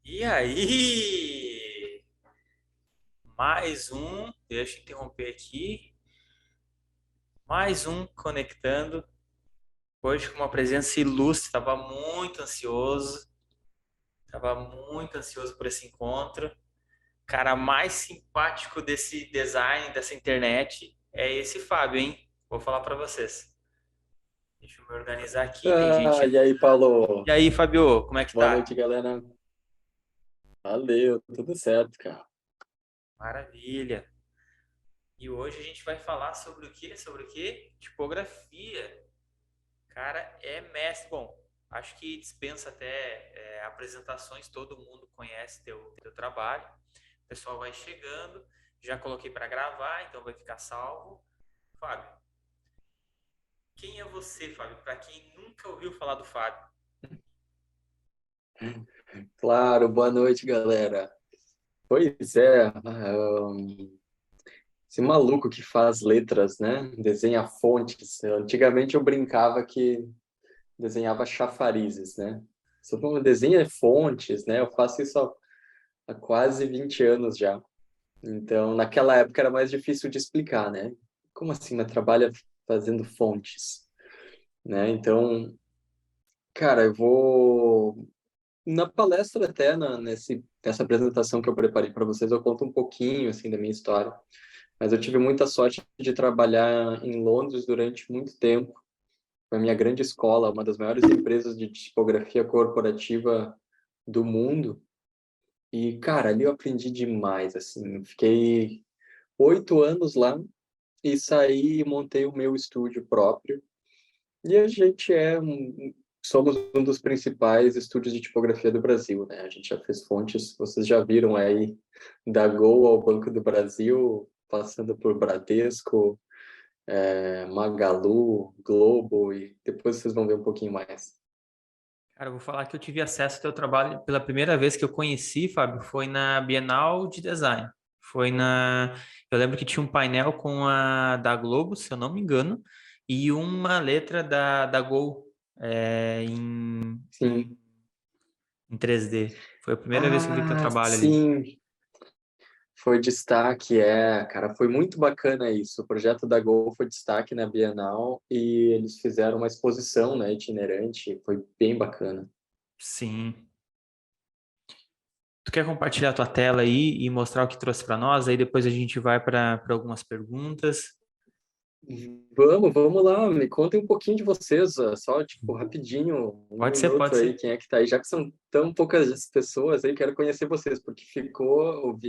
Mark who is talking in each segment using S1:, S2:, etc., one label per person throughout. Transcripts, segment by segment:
S1: E aí? Mais um, deixa eu interromper aqui. Mais um conectando. Hoje com uma presença ilustre. Estava muito ansioso por esse encontro. Cara mais simpático desse design, dessa internet, é esse Fábio, hein? Vou falar para vocês. Deixa eu me organizar aqui, tem gente.
S2: E aí,
S1: E
S2: Paulo?
S1: aí, Fábio, como é que
S2: Boa
S1: tá?
S2: noite, galera. Valeu, tudo certo, cara.
S1: Maravilha. E hoje a gente vai falar sobre o quê? Sobre o quê? Tipografia. Cara, é mestre. Bom, acho que dispensa até apresentações, todo mundo conhece teu trabalho. O pessoal vai chegando, já coloquei para gravar, então vai ficar salvo. Fábio, quem é você, Fábio? Para quem nunca ouviu falar do Fábio.
S2: Claro, boa noite, galera. Pois é, esse maluco que faz letras, né? Desenha fontes. Antigamente eu brincava que desenhava chafarizes, né? Só que desenha fontes, né? Eu faço isso há quase 20 anos já. Então, naquela época era mais difícil de explicar, né? Como assim, mas trabalha fazendo fontes, né? Então, cara, eu vou na palestra até nessa apresentação que eu preparei para vocês, eu conto um pouquinho assim da minha história. Mas eu tive muita sorte de trabalhar em Londres durante muito tempo. Foi a minha grande escola, uma das maiores empresas de tipografia corporativa do mundo. E, cara, ali eu aprendi demais, assim. Fiquei 8 anos lá e saí e montei o meu estúdio próprio. E a gente somos um dos principais estúdios de tipografia do Brasil, né? A gente já fez fontes, vocês já viram aí, da Gol ao Banco do Brasil, passando por Bradesco, Magalu, Globo, e depois vocês vão ver um pouquinho mais.
S1: Cara, eu vou falar que eu tive acesso ao teu trabalho pela primeira vez que eu conheci, Fábio, foi na Bienal de Design. Foi na. Eu lembro que tinha um painel com a da Globo, se eu não me engano, e uma letra da Gol
S2: Sim.
S1: em 3D. Foi a primeira vez que eu vi teu trabalho ali.
S2: Sim, foi destaque, cara, foi muito bacana isso. O projeto da Gol foi destaque na Bienal e eles fizeram uma exposição, né, itinerante, foi bem bacana.
S1: Sim. Tu quer compartilhar a tua tela aí e mostrar o que trouxe para nós? Aí depois a gente vai para algumas perguntas.
S2: Vamos lá, me contem um pouquinho de vocês, só, tipo, rapidinho, um
S1: Pode ser,
S2: minuto
S1: pode
S2: aí,
S1: ser.
S2: quem é que tá aí, já que são tão poucas pessoas aí, quero conhecer vocês, porque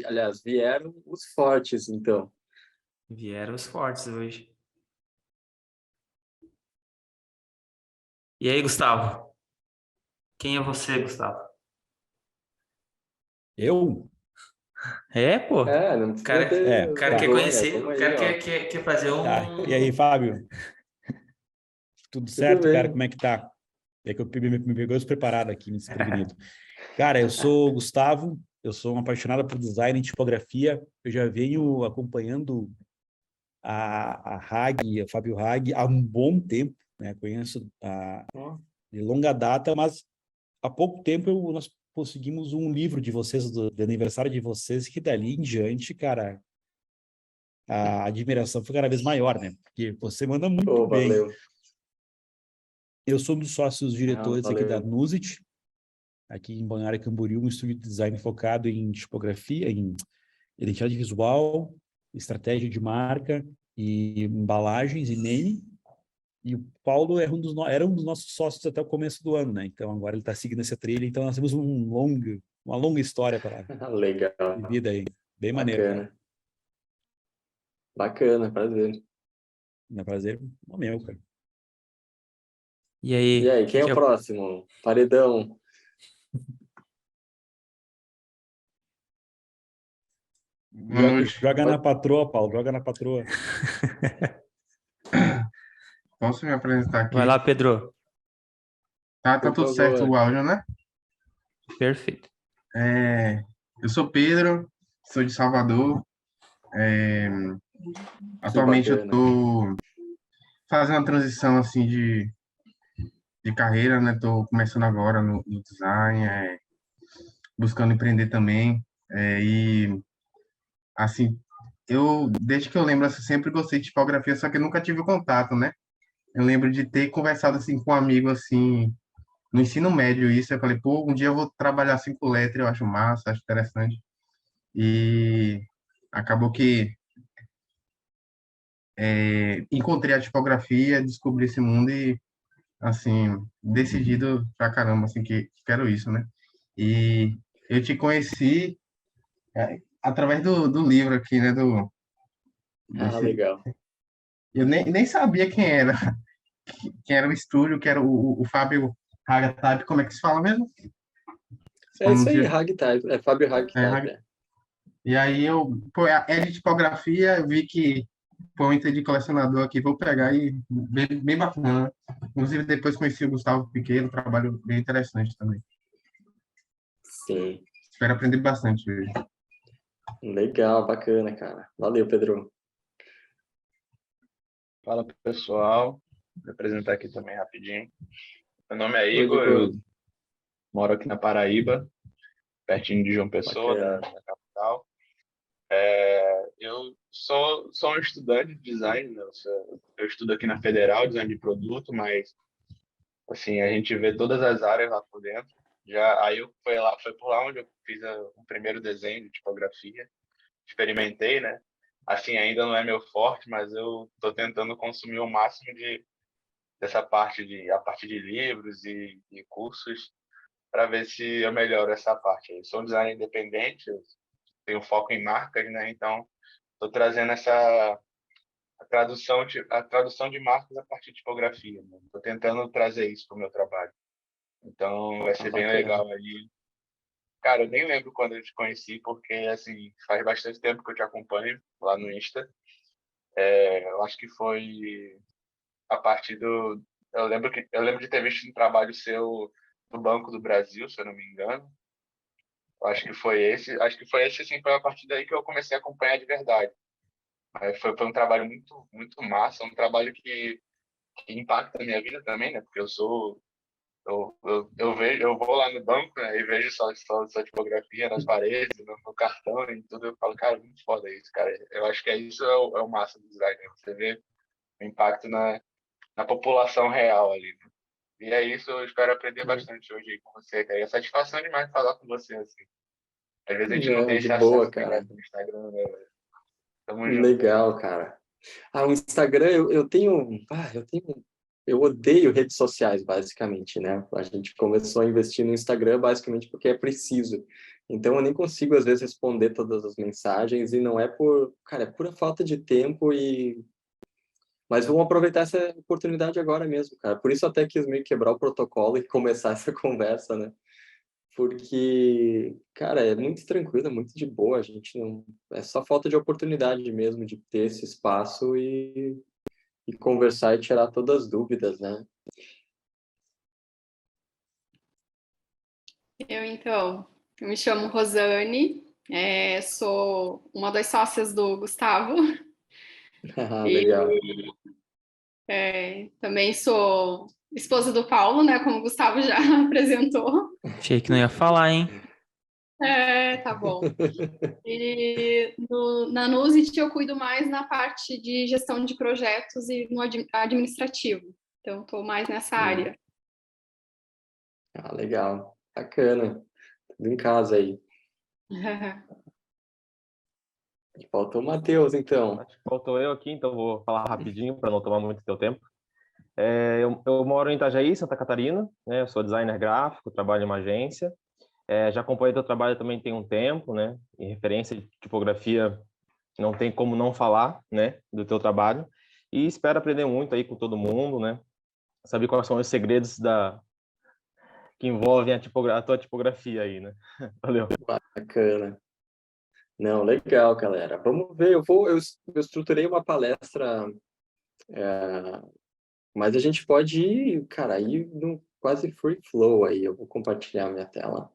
S2: aliás, vieram os fortes, então.
S1: Vieram os fortes hoje. E aí, Gustavo? Quem é você, Gustavo?
S3: Eu?
S1: É, pô. O
S2: Não precisa
S1: cara,
S3: É,
S1: o cara quer
S3: tá,
S2: vergonha,
S1: conhecer,
S2: tamo
S1: o
S2: aí,
S1: cara
S2: ó,
S1: quer fazer
S3: tá. E aí,
S1: um.
S3: Fábio? Tudo
S2: tudo
S3: certo, cara?
S2: bem.
S3: Como é que tá? É que eu me pegou despreparado aqui, me desprevenido. Cara, eu sou o Gustavo, eu sou um apaixonado por design e tipografia. Eu já venho acompanhando a Hag, a Fábio Hag, há um bom tempo, né? Conheço
S2: Ó,
S3: de longa data, mas há pouco tempo nós conseguimos um livro de vocês, de aniversário de vocês, que dali em diante, cara, a admiração foi cada vez maior, né? Porque você manda muito
S2: pô,
S3: bem.
S2: valeu.
S3: Eu sou um dos sócios diretores aqui da
S2: Valeu.
S3: Nuzit, aqui em Balneário Camboriú, um estúdio de design focado em tipografia, em identidade visual, estratégia de marca e embalagens e naming. E o Paulo era um dos nossos sócios até o começo do ano, né? Então agora ele está seguindo essa trilha, então nós temos uma longa história para
S2: Legal,
S3: vida aí. Bem maneiro, cara.
S2: bacana, bacana, prazer.
S3: É um prazer, é meu, cara.
S1: E
S2: E
S1: aí,
S2: aí, quem é
S1: que
S2: o
S1: é o.
S2: próximo? Paredão.
S4: Boa noite.
S3: Joga na
S2: Pode-
S3: patroa, Paulo, joga na patroa.
S4: Posso me apresentar
S1: Vai
S4: aqui?
S1: lá, Pedro.
S4: Tá
S2: Por
S4: tudo certo o
S2: favor.
S4: áudio, né?
S1: Perfeito.
S4: É, eu sou Pedro, sou de Salvador. É,
S2: Que
S4: atualmente eu
S2: bacana.
S4: tô fazendo uma transição assim de carreira, né? Tô começando agora no design. buscando empreender também. E, assim, desde que eu lembro, assim, sempre gostei de tipografia, só que eu nunca tive contato, né? Eu lembro de ter conversado, assim, com um amigo, assim, no ensino médio, isso. Eu falei, pô, um dia eu vou trabalhar assim com letra, eu acho massa, acho interessante. E acabou que encontrei a tipografia, descobri esse mundo e, assim, decidido pra caramba, assim, que quero isso, né? E eu te conheci através do livro aqui, né?
S2: Ah,
S4: Desse,
S2: legal.
S4: eu nem sabia quem era o estúdio, que era o Fábio Ragatab, como é que se fala mesmo? Se
S2: É isso aí,
S4: pronuncia,
S2: Ragtime. É Fábio Ragtime, é.
S4: E aí pô, é de tipografia, eu vi que, pô, eu entrei de colecionador aqui, vou pegar e bem bacana. Inclusive, depois conheci o Gustavo Piqueiro, trabalho bem interessante também.
S2: Sim.
S4: Espero aprender bastante hoje.
S2: Legal, bacana, cara. Valeu, Pedro.
S5: Fala pessoal, vou apresentar aqui também rapidinho. Meu nome é
S2: Tudo de
S5: Igor,
S2: boa.
S5: eu moro aqui na Paraíba, pertinho de João Pessoa, da
S2: Bacana.
S5: capital. Eu sou um estudante de design, né? Eu estudo aqui na Federal, design de produto, mas assim, a gente vê todas as áreas lá por dentro. Aí foi por lá onde eu fiz o primeiro desenho de tipografia, experimentei, né? Assim, ainda não é meu forte, mas eu estou tentando consumir o máximo dessa parte a partir de livros e cursos para ver se eu melhoro essa parte. Eu sou um designer independente, eu tenho foco em marcas, né? Então, estou trazendo a tradução de marcas a partir de tipografia. Estou tentando trazer isso para o meu trabalho. Então, vai
S2: Ah,
S5: ser bem
S2: bacana.
S5: legal aí. Cara, eu nem lembro quando eu te conheci, porque, assim, faz bastante tempo que eu te acompanho lá no Insta. Eu acho que foi a partir do... eu lembro de ter visto um trabalho seu no Banco do Brasil, se eu não me engano. Acho que foi esse, assim, foi a partir daí que eu comecei a acompanhar de verdade. Mas foi um trabalho muito massa, um trabalho que impacta a minha vida também, né? Porque eu vejo, eu vou lá no banco, né, e vejo só tipografia nas paredes, no cartão e tudo, eu falo, cara, muito foda isso, cara. Eu acho que isso é o massa do design, né? Você vê o impacto na população real ali, né? E é isso, eu espero aprender bastante hoje com você, cara. E é satisfação demais falar com você, assim. Às vezes a gente não
S2: Não,
S5: tem
S2: de
S5: esse
S2: boa,
S5: acesso
S2: cara.
S5: direto no Instagram, né, velho? Tamo junto aí.
S2: Legal, cara. Ah, o Instagram, eu odeio redes sociais, basicamente, né? A gente começou a investir no Instagram basicamente porque é preciso. Então, eu nem consigo, às vezes, responder todas as mensagens e não é cara, é pura falta de tempo Mas vamos aproveitar essa oportunidade agora mesmo, cara. Por isso até quis meio quebrar o protocolo e começar essa conversa, né? Porque, cara, é muito tranquilo, é muito de boa, a gente não... É só falta de oportunidade mesmo de ter esse espaço e conversar e tirar todas as dúvidas, né?
S6: Eu me chamo Rosane, sou uma das sócias do Gustavo
S2: Ah,
S6: e
S2: legal.
S6: também sou esposa do Paulo, né, como o Gustavo já apresentou.
S1: Achei que não ia falar, hein?
S6: Tá bom. E na Nuzit eu cuido mais na parte de gestão de projetos e no administrativo. Então, estou mais nessa
S2: Hum.
S6: área.
S2: Ah, legal. Bacana. Tudo em casa aí. Faltou o Matheus, então.
S7: Acho que faltou eu aqui, então vou falar rapidinho para não tomar muito teu tempo. Eu moro em Itajaí, Santa Catarina, né? Eu sou designer gráfico, trabalho em uma agência. Já acompanhei teu trabalho também tem um tempo, né? Em referência de tipografia, não tem como não falar, né? Do teu trabalho. E espero aprender muito aí com todo mundo, né? Saber quais são os segredos que envolvem a tua tipografia aí, né? Valeu.
S2: Bacana. Não, legal, galera. Vamos ver. Eu estruturei uma palestra, mas a gente pode ir, cara, ir no quase free flow aí. Eu vou compartilhar minha tela.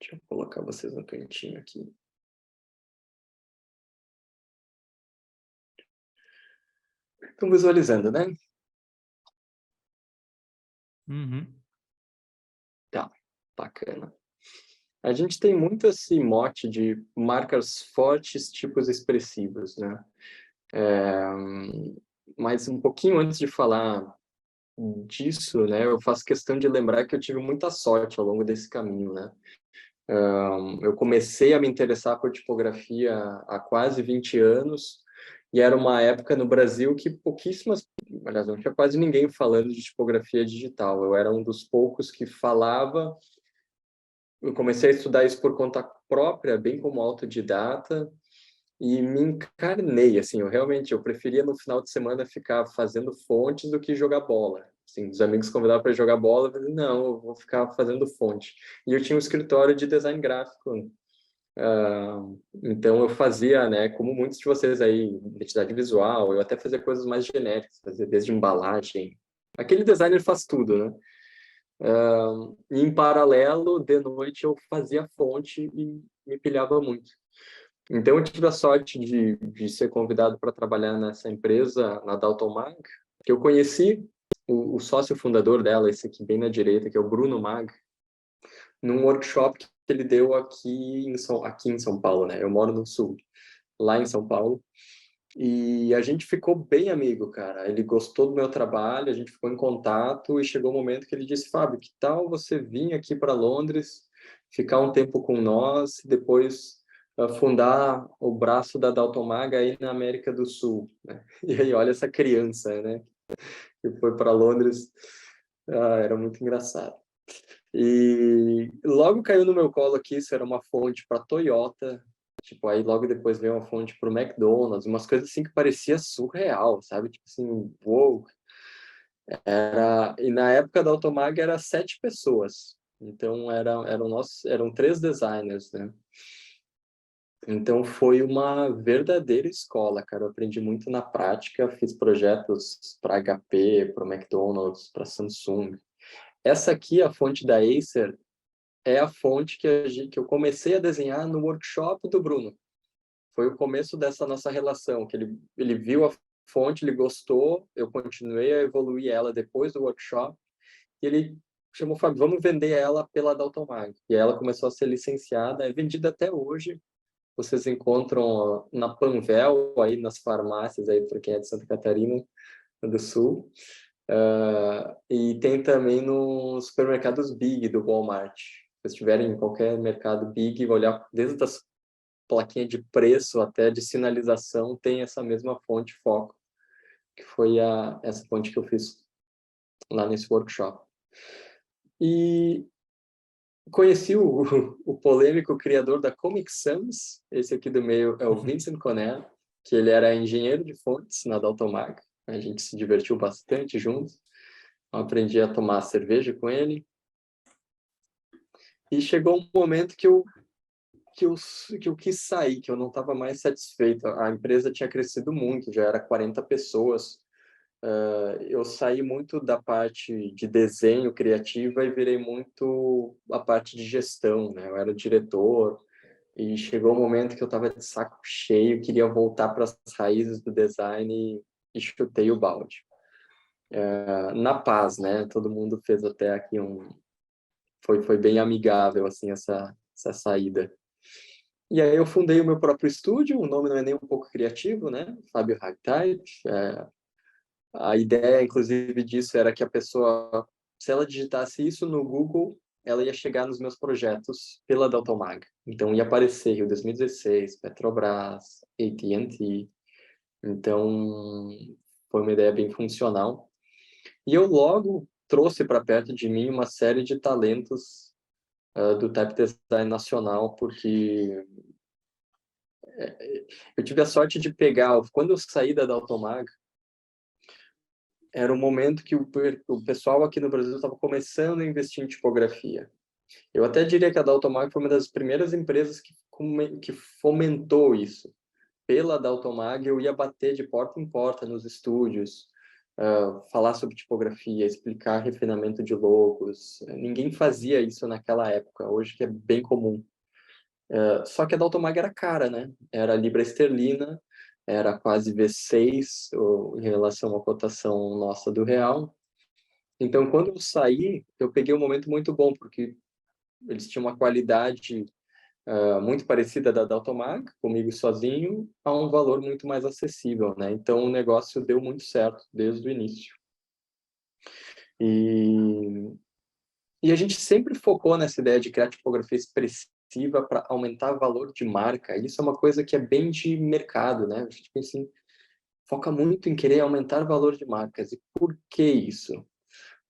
S2: Deixa eu colocar vocês no cantinho aqui. Estão visualizando, né?
S1: Uhum.
S2: Bacana. A gente tem muito esse mote de marcas fortes, tipos expressivos, né? Mas um pouquinho antes de falar disso, né, eu faço questão de lembrar que eu tive muita sorte ao longo desse caminho, né? Eu comecei a me interessar por tipografia há quase 20 anos, e era uma época no Brasil que pouquíssimas, aliás, não tinha quase ninguém falando de tipografia digital. Eu era um dos poucos que falava. Eu comecei a estudar isso por conta própria, bem como autodidata, e me encarnei, assim, eu preferia no final de semana ficar fazendo fontes do que jogar bola. Assim, os amigos convidavam para jogar bola, eu falei, não, eu vou ficar fazendo fonte. E eu tinha um escritório de design gráfico, então eu fazia, né, como muitos de vocês aí, identidade visual, eu até fazia coisas mais genéricas, fazia desde embalagem. Aquele designer faz tudo, né? E em paralelo, de noite, eu fazia fonte e me pilhava muito. Então, eu tive a sorte de ser convidado para trabalhar nessa empresa, na Dalton Mag, que eu conheci o sócio fundador dela, esse aqui bem na direita, que é o Bruno Mag, num workshop que ele deu aqui em São Paulo, né? Eu moro no Sul, lá em São Paulo. E a gente ficou bem amigo, cara. Ele gostou do meu trabalho, a gente ficou em contato e chegou o momento que ele disse, Fábio, que tal você vir aqui para Londres, ficar um tempo com nós e depois fundar o braço da Dalton Maga aí na América do Sul, né? E aí, olha essa criança, né? Que foi para Londres, era muito engraçado. E logo caiu no meu colo aqui, isso era uma fonte para Toyota, tipo, aí logo depois veio uma fonte para o McDonald's, umas coisas assim que parecia surreal, sabe? Tipo assim, uou. E na época da Automag era 7 pessoas, então eram 3 designers, né? Então foi uma verdadeira escola, cara. Eu aprendi muito na prática, fiz projetos para HP, para McDonald's, para Samsung. Essa aqui, a fonte da Acer, é a fonte que eu comecei a desenhar no workshop do Bruno. Foi o começo dessa nossa relação, que ele viu a fonte, ele gostou, eu continuei a evoluir ela depois do workshop, e ele chamou o Fábio, vamos vender ela pela Dalton Mag. E ela começou a ser licenciada, é vendida até hoje. Vocês encontram na Panvel, aí nas farmácias, aí para quem é de Santa Catarina do Sul. E tem também nos supermercados Big do Walmart. Se estiverem em qualquer mercado Big, olhar desde as plaquinhas de preço até de sinalização, tem essa mesma fonte foco, que foi essa fonte que eu fiz lá nesse workshop. E conheci o polêmico criador da Comic Sans, esse aqui do meio é o Vincent Conner, que ele era engenheiro de fontes na Dalton Mag. A gente se divertiu bastante juntos. Aprendi a tomar cerveja com ele. E chegou um momento que eu quis sair, que eu não estava mais satisfeito. A empresa tinha crescido muito, já era 40 pessoas. Eu saí muito da parte de desenho criativa e virei muito a parte de gestão, né? Eu era o diretor e chegou um momento que eu estava de saco cheio, queria voltar para as raízes do design e chutei o balde. Na paz, né? Todo mundo fez até aqui foi bem amigável assim essa saída. E aí eu fundei o meu próprio estúdio, o nome não é nem um pouco criativo, né? Fábio Hagtype. A ideia, inclusive, disso era que a pessoa, se ela digitasse isso no Google, ela ia chegar nos meus projetos pela Dalton Mag. Então ia aparecer Rio 2016, Petrobras, AT&T. Então foi uma ideia bem funcional. E eu logo trouxe para perto de mim uma série de talentos do type design nacional, porque eu tive a sorte de pegar, quando eu saí da Dalton Mag, era um momento que o pessoal aqui no Brasil estava começando a investir em tipografia. Eu até diria que a Dalton Mag foi uma das primeiras empresas que fomentou isso. Pela Dalton Mag, eu ia bater de porta em porta nos estúdios, falar sobre tipografia, explicar refinamento de logos. Ninguém fazia isso naquela época, hoje que é bem comum. Só que a Dalton Mag era cara, né? Era libra esterlina, era quase V6 em relação à cotação nossa do real. Então, quando eu saí, eu peguei um momento muito bom, porque eles tinham uma qualidade muito parecida da Automac, comigo sozinho, a um valor muito mais acessível, né? Então, o negócio deu muito certo desde o início. E a gente sempre focou nessa ideia de criar tipografia expressiva para aumentar o valor de marca. Isso é uma coisa que é bem de mercado, né? A gente pensa assim, foca muito em querer aumentar o valor de marcas. E por que isso?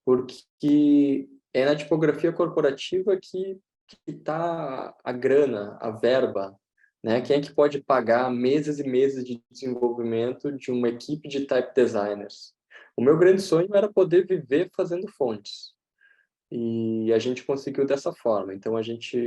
S2: Porque é na tipografia corporativa que está a grana, a verba, né? Quem é que pode pagar meses e meses de desenvolvimento de uma equipe de type designers? O meu grande sonho era poder viver fazendo fontes. E a gente conseguiu dessa forma. Então, a gente,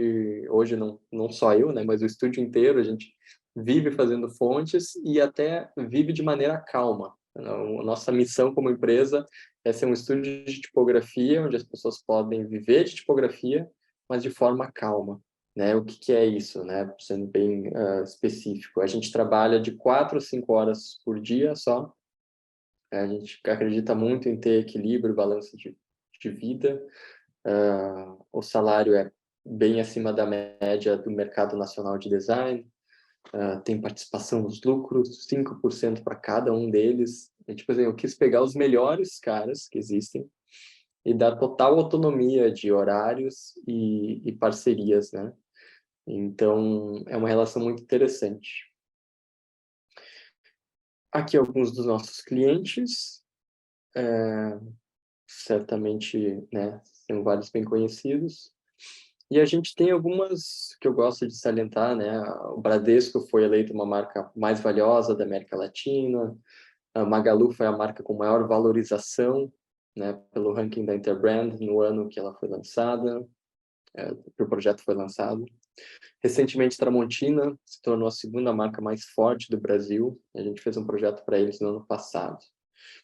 S2: hoje, não só eu, né, mas o estúdio inteiro, a gente vive fazendo fontes e até vive de maneira calma. A nossa missão como empresa é ser um estúdio de tipografia, onde as pessoas podem viver de tipografia, mas de forma calma. Né? O que é isso, né? Sendo bem específico. A gente trabalha de 4 a 5 horas por dia só. A gente acredita muito em ter equilíbrio, balanço de vida. O salário é bem acima da média do mercado nacional de design. Tem participação nos lucros, 5% para cada um deles. E, tipo assim, eu quis pegar os melhores caras que existem e dar total autonomia de horários e parcerias, né? Então, é uma relação muito interessante. Aqui alguns dos nossos clientes, certamente, né, são vários bem conhecidos. E a gente tem algumas que eu gosto de salientar, né? O Bradesco foi eleito uma marca mais valiosa da América Latina. A Magalu foi a marca com maior valorização, né, pelo ranking da Interbrand no ano que ela foi lançada, que o projeto foi lançado. Recentemente, Tramontina se tornou a segunda marca mais forte do Brasil. A gente fez um projeto para eles no ano passado.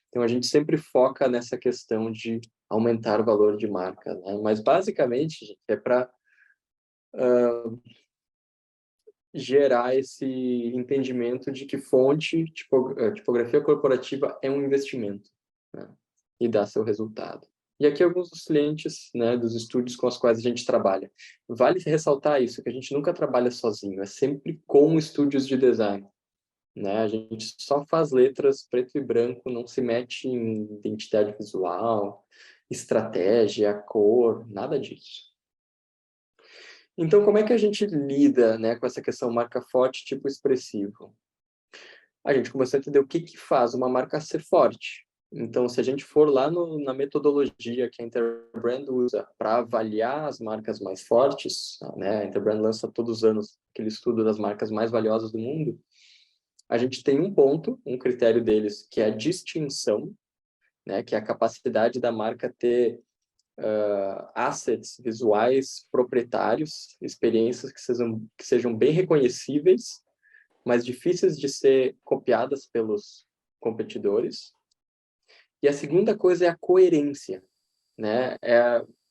S2: Então, a gente sempre foca nessa questão de aumentar o valor de marca, né? Mas, basicamente, gente, é para gerar esse entendimento de que fonte, tipografia corporativa é um investimento, né? E dá seu resultado. E aqui alguns dos clientes, né, dos estúdios com os quais a gente trabalha. Vale ressaltar isso, que a gente nunca trabalha sozinho, é sempre com estúdios de design. Né? A gente só faz letras preto e branco, não se mete em identidade visual, estratégia, cor, nada disso. Então, como é que a gente lida, né, com essa questão marca forte, tipo expressivo? A gente começou a entender o que faz uma marca ser forte. Então, se a gente for lá na metodologia que a Interbrand usa para avaliar as marcas mais fortes, né, a Interbrand lança todos os anos aquele estudo das marcas mais valiosas do mundo, a gente tem um ponto, um critério deles, que é a distinção, né, que é a capacidade da marca ter assets visuais proprietários, experiências que sejam bem reconhecíveis, mas difíceis de ser copiadas pelos competidores. E a segunda coisa é a coerência, né?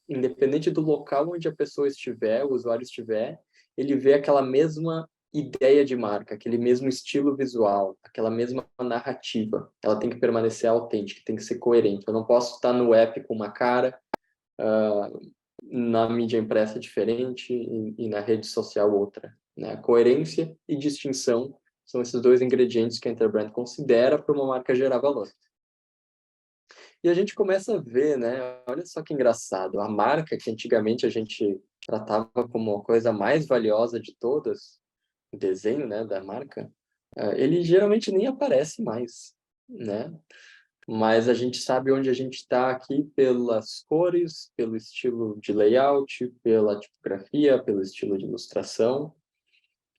S2: Independente do local onde a pessoa estiver, o usuário estiver, ele vê aquela mesma ideia de marca, aquele mesmo estilo visual, aquela mesma narrativa. Ela tem que permanecer autêntica, tem que ser coerente. Eu não posso estar no app com uma cara, na mídia impressa diferente e na rede social outra. Né? Coerência e distinção são esses dois ingredientes que a Interbrand considera para uma marca gerar valor. E a gente começa a ver, né? Olha só que engraçado, a marca que antigamente a gente tratava como a coisa mais valiosa de todas, o desenho, né, da marca, ele geralmente nem aparece mais, né? Mas a gente sabe onde a gente está aqui pelas cores, pelo estilo de layout, pela tipografia, pelo estilo de ilustração,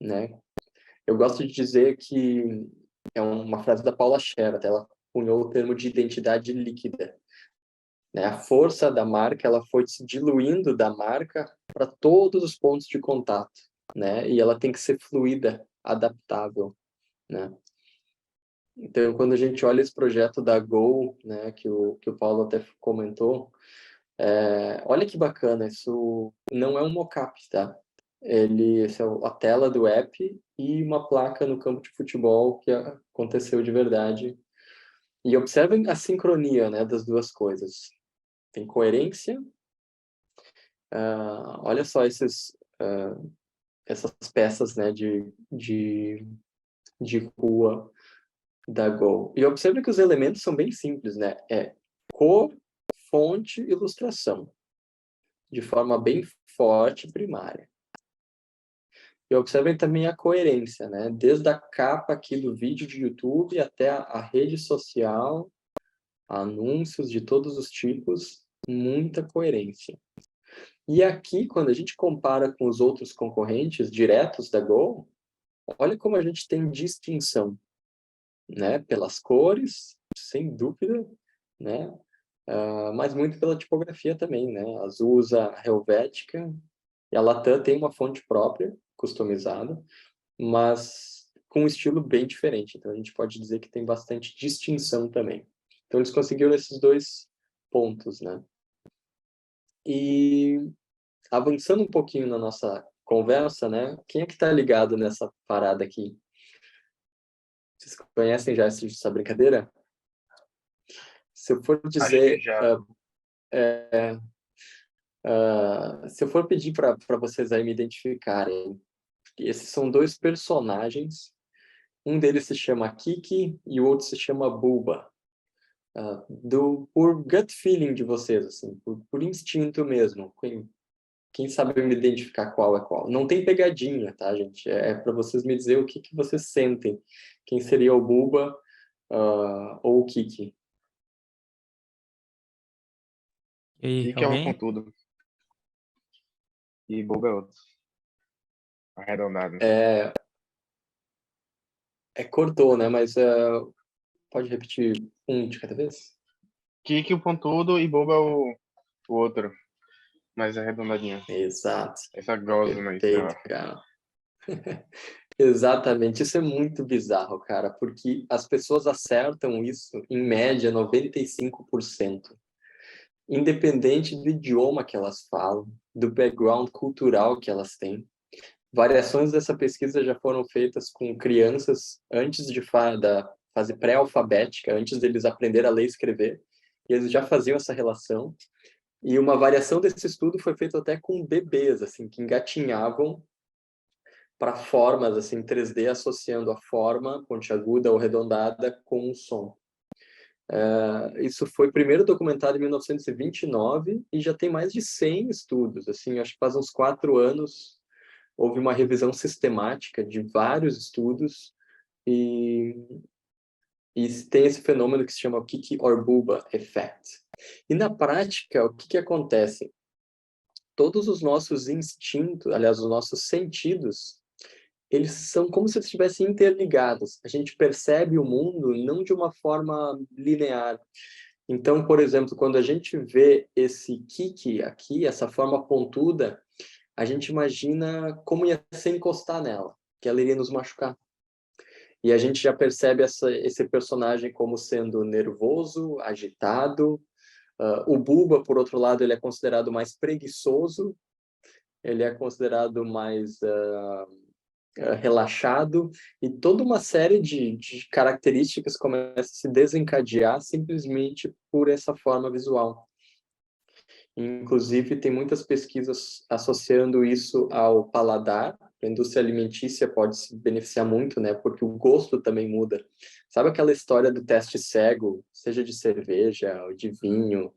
S2: né? Eu gosto de dizer que é uma frase da Paula Scher, até ela cunhou o termo de identidade líquida. Né? A força da marca ela foi se diluindo da marca para todos os pontos de contato, né? E ela tem que ser fluida, adaptável, né? Então, quando a gente olha esse projeto da Go, né, que o Paulo até comentou, olha que bacana, isso não é um mock-up, tá? Essa é a tela do app e uma placa no campo de futebol que aconteceu de verdade. E observem a sincronia, né, das duas coisas. Tem coerência Olha só essas peças, né, de rua da Go. E observe que os elementos são bem simples, né? É cor, fonte, ilustração, de forma bem forte e primária. E observem também a coerência, né? Desde a capa aqui do vídeo de YouTube até a rede social, anúncios de todos os tipos, muita coerência. E aqui, quando a gente compara com os outros concorrentes diretos da Go, olha como a gente tem distinção, né? Pelas cores, sem dúvida, né? Mas muito pela tipografia também, né? A Azul usa a Helvética e a Latam tem uma fonte própria, customizada, mas com um estilo bem diferente. Então, a gente pode dizer que tem bastante distinção também. Então, eles conseguiram esses dois pontos, né? E avançando um pouquinho na nossa conversa, né? Quem é que está ligado nessa parada aqui? Vocês conhecem já essa brincadeira? Se eu for
S5: Acho
S2: dizer...
S5: que já.
S2: se eu for pedir para vocês aí me identificarem, esses são dois personagens. Um deles se chama Kiki e o outro se chama Buba. Por gut feeling de vocês, assim, por instinto mesmo. Quem sabe me identificar qual é qual. Não tem pegadinha, tá, gente? É para vocês me dizer o que vocês sentem. Quem seria o Buba ou o Kiki?
S1: E aí,
S5: Que é um com
S1: alguém?
S5: tudo. E Boba é outro. Arredondado.
S2: Cortou, né? Mas pode repetir um de cada vez?
S5: Kiki o pontudo e Boba o outro. Mais arredondadinho.
S2: Exato.
S5: Essa gosma aí, sei
S2: Perfeito,
S5: lá.
S2: cara. Exatamente. Isso é muito bizarro, cara, porque as pessoas acertam isso, em média, 95%. Independente do idioma que elas falam, do background cultural que elas têm. Variações dessa pesquisa já foram feitas com crianças antes da fase pré-alfabética, antes deles aprender a ler e escrever, e eles já faziam essa relação. E uma variação desse estudo foi feita até com bebês, assim, que engatinhavam para formas assim 3D, associando a forma pontiaguda ou arredondada com o som. Isso foi primeiro documentado em 1929 e já tem mais de 100 estudos. Assim, acho que faz uns 4 anos houve uma revisão sistemática de vários estudos e tem esse fenômeno que se chama Kiki or Buba Effect. E na prática, o que acontece? Todos os nossos instintos, aliás, os nossos sentidos, eles são como se estivessem interligados. A gente percebe o mundo não de uma forma linear. Então, por exemplo, quando a gente vê esse Kiki aqui, essa forma pontuda, a gente imagina como ia ser encostar nela, que ela iria nos machucar. E a gente já percebe esse personagem como sendo nervoso, agitado. O Buba, por outro lado, ele é considerado mais preguiçoso, ele é considerado mais relaxado, e toda uma série de características começa a se desencadear simplesmente por essa forma visual. Inclusive, tem muitas pesquisas associando isso ao paladar. A indústria alimentícia pode se beneficiar muito, né? Porque o gosto também muda. Sabe aquela história do teste cego, seja de cerveja ou de vinho?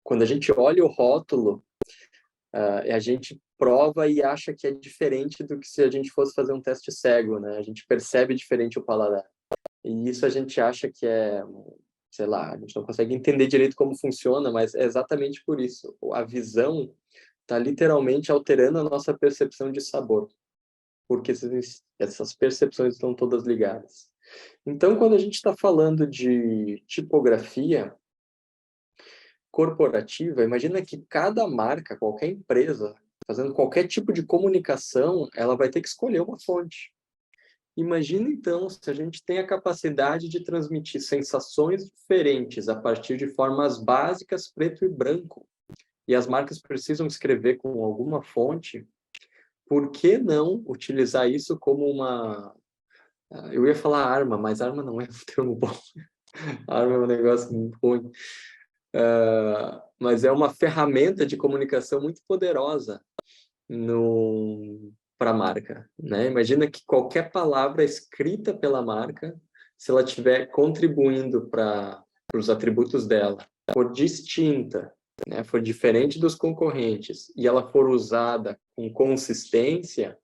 S2: Quando a gente olha o rótulo, a gente prova e acha que é diferente do que se a gente fosse fazer um teste cego, né? A gente percebe diferente o paladar. E isso a gente acha que é, sei lá, a gente não consegue entender direito como funciona, mas é exatamente por isso. A visão está literalmente alterando a nossa percepção de sabor, porque essas percepções estão todas ligadas. Então, quando a gente está falando de tipografia corporativa, imagina que cada marca, qualquer empresa, fazendo qualquer tipo de comunicação, ela vai ter que escolher uma fonte. Imagina, então, se a gente tem a capacidade de transmitir sensações diferentes a partir de formas básicas, preto e branco, e as marcas precisam escrever com alguma fonte, por que não utilizar isso como uma... Eu ia falar arma, mas arma não é um termo bom. Arma é um negócio muito ruim. Mas é uma ferramenta de comunicação muito poderosa para a marca, né? Imagina que qualquer palavra escrita pela marca, se ela estiver contribuindo para os atributos dela, for distinta, né? For diferente dos concorrentes, e ela for usada com consistência,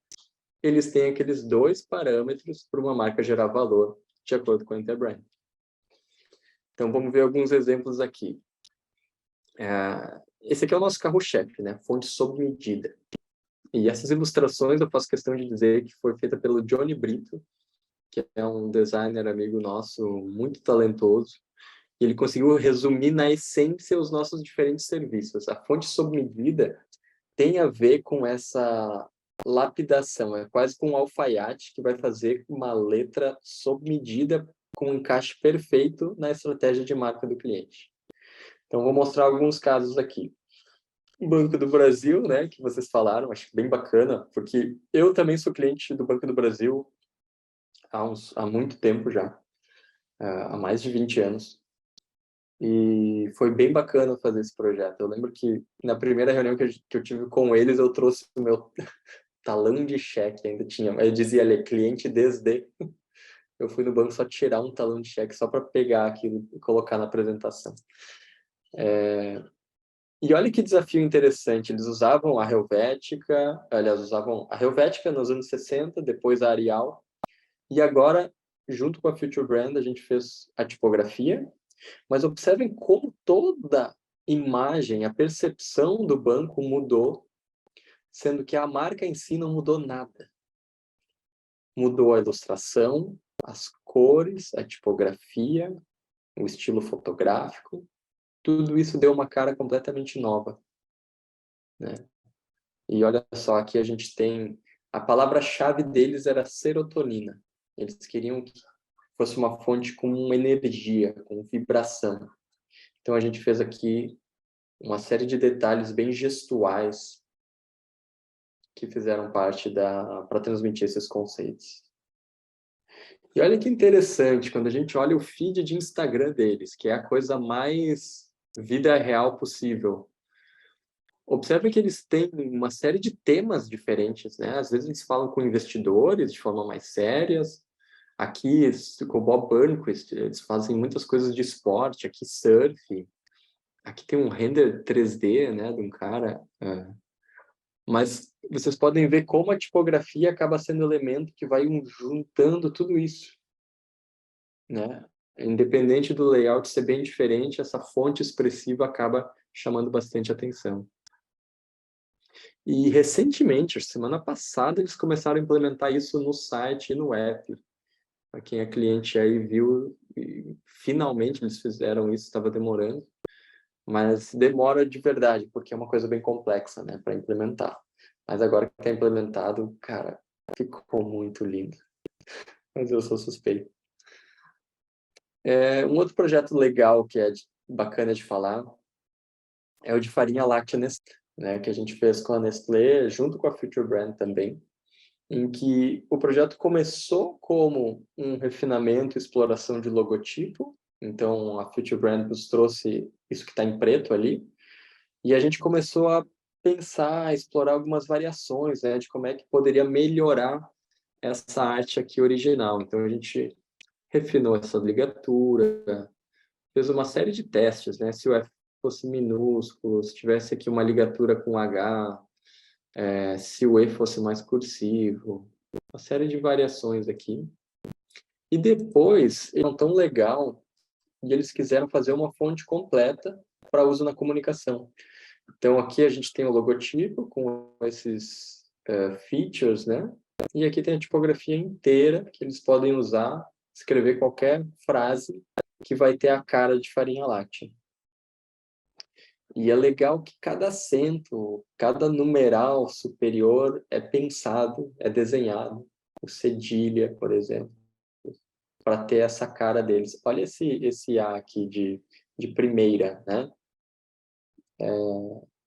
S2: eles têm aqueles 2 parâmetros para uma marca gerar valor, de acordo com a Interbrand. Então, vamos ver alguns exemplos aqui. Esse aqui é o nosso carro-chefe, né? Fonte sob medida. E essas ilustrações eu faço questão de dizer que foi feita pelo Johnny Brito, que é um designer amigo nosso, muito talentoso. E ele conseguiu resumir na essência os nossos diferentes serviços. A fonte sob medida tem a ver com essa lapidação, é quase com um alfaiate que vai fazer uma letra sob medida com um encaixe perfeito na estratégia de marca do cliente. Então, vou mostrar alguns casos aqui. O Banco do Brasil, né, que vocês falaram, acho bem bacana, porque eu também sou cliente do Banco do Brasil há muito tempo já, há mais de 20 anos. E foi bem bacana fazer esse projeto. Eu lembro que na primeira reunião que eu tive com eles, eu trouxe o meu talão de cheque, ainda tinha, eu dizia ali, cliente desde. Eu fui no banco só tirar um talão de cheque, só para pegar aquilo e colocar na apresentação. E olha que desafio interessante, eles usavam a Helvética, aliás, usavam a Helvética nos anos 60, depois a Arial, e agora, junto com a Future Brand, a gente fez a tipografia, mas observem como toda imagem, a percepção do banco mudou, sendo que a marca em si não mudou nada. Mudou a ilustração, as cores, a tipografia, o estilo fotográfico, tudo isso deu uma cara completamente nova, né? E olha só, aqui a gente tem... A palavra-chave deles era serotonina. Eles queriam que fosse uma fonte com energia, com vibração. Então a gente fez aqui uma série de detalhes bem gestuais que fizeram parte para transmitir esses conceitos. E olha que interessante, quando a gente olha o feed de Instagram deles, que é a coisa mais vida real possível. Observe que eles têm uma série de temas diferentes, né? Às vezes eles falam com investidores de forma mais sérias. Aqui, com o Bob Burnquist, eles fazem muitas coisas de esporte. Aqui, surf. Aqui tem um render 3D, né, de um cara. Mas vocês podem ver como a tipografia acaba sendo elemento que vai juntando tudo isso, né? Independente do layout ser bem diferente, essa fonte expressiva acaba chamando bastante atenção. E recentemente, semana passada, eles começaram a implementar isso no site e no app. Para quem é cliente aí viu, finalmente eles fizeram isso, estava demorando. Mas demora de verdade, porque é uma coisa bem complexa, né, para implementar. Mas agora que está implementado, cara, ficou muito lindo. Mas eu sou suspeito. Um outro projeto legal que é bacana de falar é o de farinha láctea Nestlé, né, que a gente fez com a Nestlé, junto com a Future Brand também, em que o projeto começou como um refinamento e exploração de logotipo. Então, a Future Brand nos trouxe isso que está em preto ali, e a gente começou a pensar, a explorar algumas variações, né, de como é que poderia melhorar essa arte aqui original. Então, a gente refinou essa ligatura, fez uma série de testes, né? Se o F fosse minúsculo, se tivesse aqui uma ligatura com H, se o E fosse mais cursivo, uma série de variações aqui. E depois, eles não tão legal, e eles quiseram fazer uma fonte completa para uso na comunicação. Então, aqui a gente tem o logotipo com esses features, né? E aqui tem a tipografia inteira que eles podem usar, escrever qualquer frase que vai ter a cara de farinha láctea. E é legal que cada acento, cada numeral superior é pensado, é desenhado. O cedilha, por exemplo, para ter essa cara deles. Olha esse A aqui de primeira, né?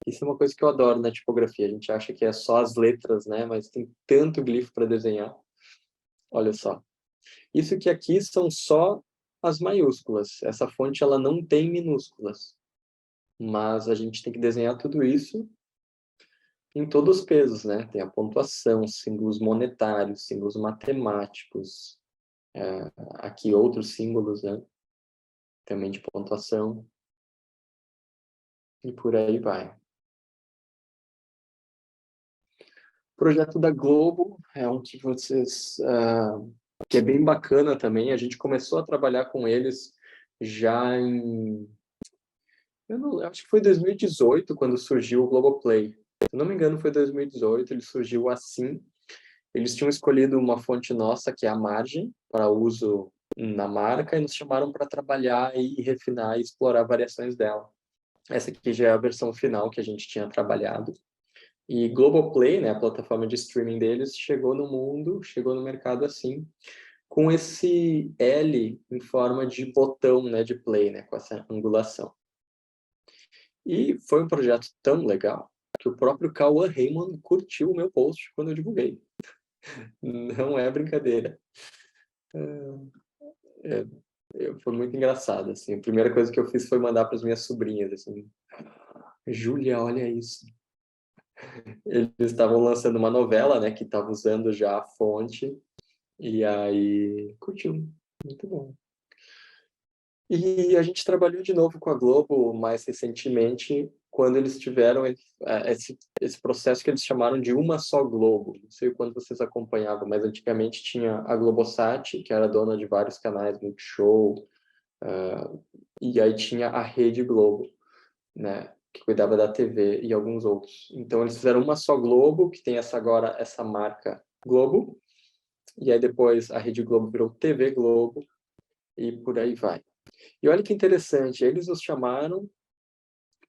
S2: Isso é uma coisa que eu adoro na tipografia. A gente acha que é só as letras, né? Mas tem tanto glifo para desenhar. Olha só. Isso que aqui são só as maiúsculas. Essa fonte ela não tem minúsculas. mas a gente tem que desenhar tudo isso em todos os pesos, né? Tem a pontuação, símbolos monetários, símbolos matemáticos, aqui outros símbolos, né? Também de pontuação, e por aí vai. O projeto da Globo é um que que é bem bacana também. A gente começou a trabalhar com eles já eu acho que foi 2018 quando surgiu o Globoplay. Se não me engano, foi 2018, ele surgiu assim. Eles tinham escolhido uma fonte nossa, que é a Margem, para uso na marca, e nos chamaram para trabalhar e refinar e explorar variações dela. Essa aqui já é a versão final que a gente tinha trabalhado. E Globoplay, né, a plataforma de streaming deles, chegou no mundo, chegou no mercado assim, com esse L em forma de botão, né, de play, né, com essa angulação. E foi um projeto tão legal que o próprio Cauã Raymond curtiu o meu post quando eu divulguei. Não é brincadeira. Foi muito engraçado, assim. A primeira coisa que eu fiz foi mandar para as minhas sobrinhas, assim. Júlia, olha isso. Eles estavam lançando uma novela, né, que estava usando já a fonte, e aí curtiu. Muito bom. E a gente trabalhou de novo com a Globo mais recentemente, quando eles tiveram esse processo que eles chamaram de uma só Globo. Não sei quando vocês acompanhavam, mas antigamente tinha a Globosat, que era dona de vários canais, Multishow, e aí tinha a Rede Globo, né, que cuidava da TV e alguns outros. Então eles fizeram uma só Globo, que tem agora essa marca Globo, e aí depois a Rede Globo virou TV Globo, e por aí vai. E olha que interessante, eles nos chamaram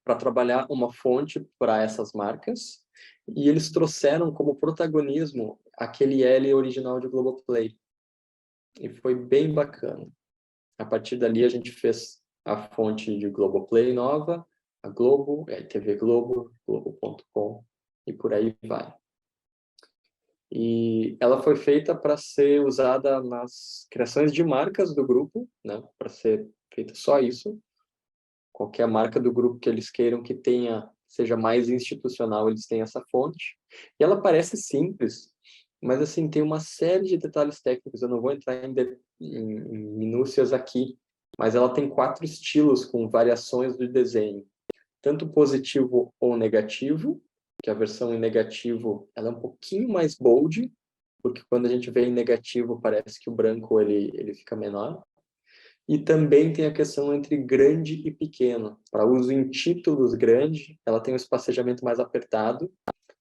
S2: para trabalhar uma fonte para essas marcas e eles trouxeram como protagonismo aquele L original de Globoplay. E foi bem bacana. A partir dali a gente fez a fonte de Globoplay nova, a Globo, a TV Globo, Globo.com e por aí vai. E ela foi feita para ser usada nas criações de marcas do grupo, né? Para ser feita só isso. Qualquer marca do grupo que eles queiram que seja mais institucional, eles têm essa fonte. E ela parece simples, mas assim tem uma série de detalhes técnicos. Eu não vou entrar em minúcias aqui, mas ela tem 4 estilos com variações do desenho, tanto positivo ou negativo, que a versão em negativo ela é um pouquinho mais bold, porque quando a gente vê em negativo parece que o branco ele fica menor. E também tem a questão entre grande e pequeno. Para uso em títulos grande, ela tem um espacejamento mais apertado,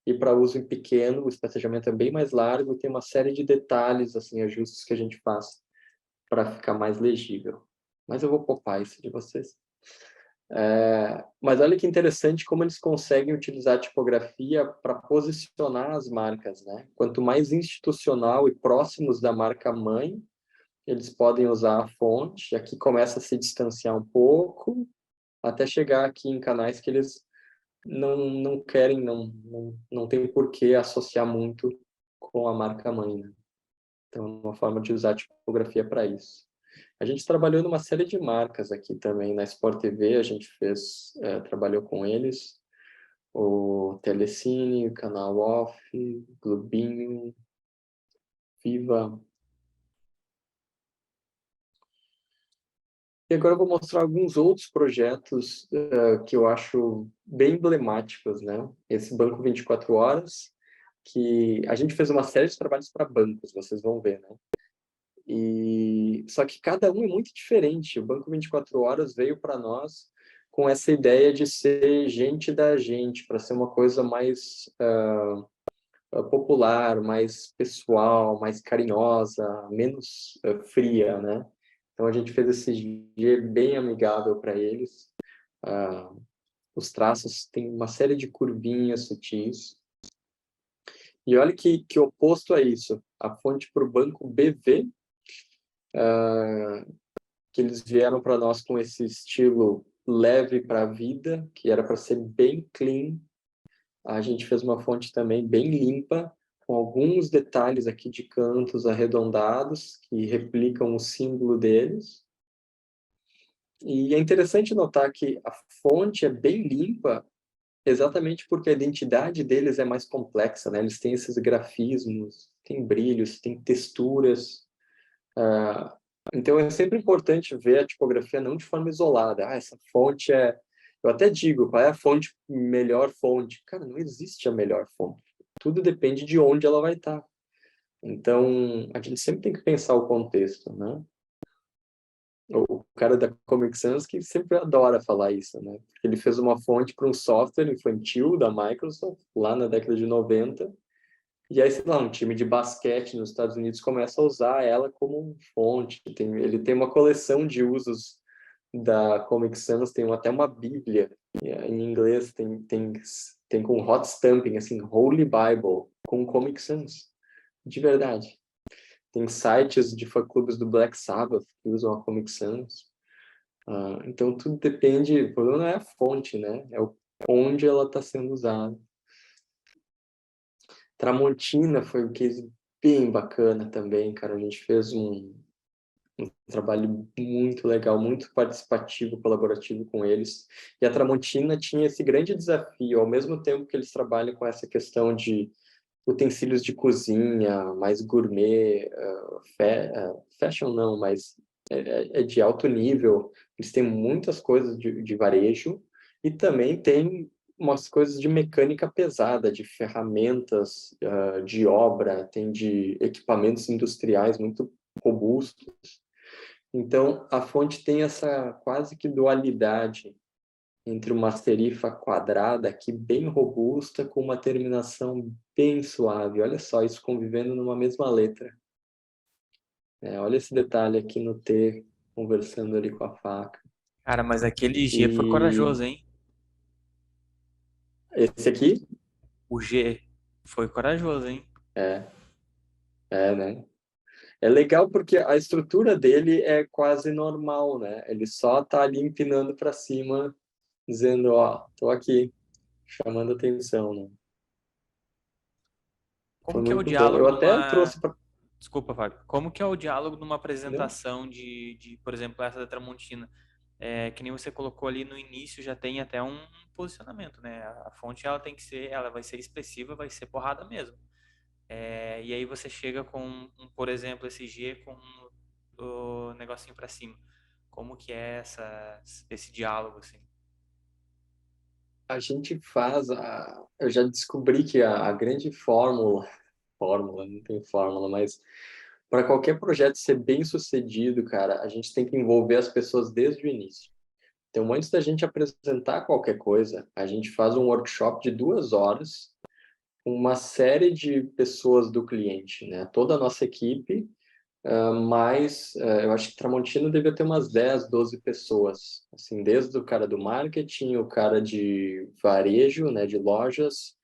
S2: e para uso em pequeno, o espacejamento é bem mais largo, e tem uma série de detalhes, assim, ajustes que a gente faz para ficar mais legível. Mas eu vou poupar isso de vocês. Mas olha que interessante como eles conseguem utilizar a tipografia para posicionar as marcas, né? Quanto mais institucional e próximos da marca mãe, eles podem usar a fonte. Aqui começa a se distanciar um pouco, até chegar aqui em canais que eles não querem, não tem por que associar muito com a marca mãe, né? Então, é uma forma de usar a tipografia para isso. A gente trabalhou numa série de marcas aqui também. Na Sport TV, a gente trabalhou com eles. O Telecine, o Canal Off, Globinho, Viva. E agora eu vou mostrar alguns outros projetos que eu acho bem emblemáticos, né? Esse Banco 24 Horas, que a gente fez uma série de trabalhos para bancos, vocês vão ver, né? Só que cada um é muito diferente. O Banco 24 Horas veio para nós com essa ideia de ser gente da gente, para ser uma coisa mais popular, mais pessoal, mais carinhosa, menos fria, né? Então a gente fez esse G bem amigável para eles. Os traços têm uma série de curvinhas sutis. E olha que oposto a isso, a fonte para o banco BV, que eles vieram para nós com esse estilo leve para a vida, que era para ser bem clean. A gente fez uma fonte também bem limpa, com alguns detalhes aqui de cantos arredondados, que replicam o símbolo deles. E é interessante notar que a fonte é bem limpa, exatamente porque a identidade deles é mais complexa, né? Eles têm esses grafismos, têm brilhos, têm texturas. Então é sempre importante ver a tipografia não de forma isolada. Essa fonte é... Eu até digo, qual é a fonte, melhor fonte? Cara, não existe a melhor fonte. Tudo depende de onde ela vai estar. Então, a gente sempre tem que pensar o contexto, né? O cara da Comic Sans que sempre adora falar isso, né? Porque ele fez uma fonte para um software infantil da Microsoft, lá na década de 90, e aí, sei lá, um time de basquete nos Estados Unidos começa a usar ela como fonte. Ele tem uma coleção de usos da Comic Sans, tem até uma bíblia, em inglês, tem com hot stamping, assim, Holy Bible, com Comic Sans, de verdade. Tem sites de fã-clubes do Black Sabbath que usam a Comic Sans. Então, tudo depende, o problema não é a fonte, né? É onde ela está sendo usada. Tramontina foi um case bem bacana também, cara. A gente fez um trabalho muito legal, muito participativo, colaborativo com eles. E a Tramontina tinha esse grande desafio, ao mesmo tempo que eles trabalham com essa questão de utensílios de cozinha, mais gourmet, fashion não, mas é de alto nível. Eles têm muitas coisas de varejo e também tem umas coisas de mecânica pesada, de ferramentas de obra, tem de equipamentos industriais muito robustos. Então, a fonte tem essa quase que dualidade entre uma serifa quadrada aqui bem robusta com uma terminação bem suave. Olha só, isso convivendo numa mesma letra. Olha esse detalhe aqui no T, conversando ali com a faca.
S1: Cara, mas aquele G foi
S2: E
S1: corajoso, hein?
S2: esse aqui
S1: O G foi corajoso, hein?
S2: é, né? É legal porque a estrutura dele é quase normal, né? Ele só tá ali empinando para cima, dizendo, ó, tô aqui, chamando atenção, né? Foi
S1: Como que é o
S2: muito bom. Eu
S1: diálogo
S2: até
S1: numa...
S2: trouxe para...
S1: Desculpa, Fábio. Como que é o diálogo numa
S2: Entendeu?
S1: apresentação por exemplo, essa da Tramontina? É, que nem você colocou ali no início, já tem até um posicionamento, né? A fonte, ela tem que ser, ela vai ser expressiva, vai ser porrada mesmo. É, e aí você chega com, por exemplo, esse G com o negocinho para cima. Como que é esse diálogo, assim?
S2: A gente faz eu já descobri que a grande fórmula, não tem fórmula, mas para qualquer projeto ser bem sucedido, cara, a gente tem que envolver as pessoas desde o início. Então, antes da gente apresentar qualquer coisa, a gente faz um workshop de 2 horas com uma série de pessoas do cliente, né? Toda a nossa equipe, mas eu acho que Tramontina devia ter umas 10, 12 pessoas, assim, desde o cara do marketing, o cara de varejo, né, de lojas,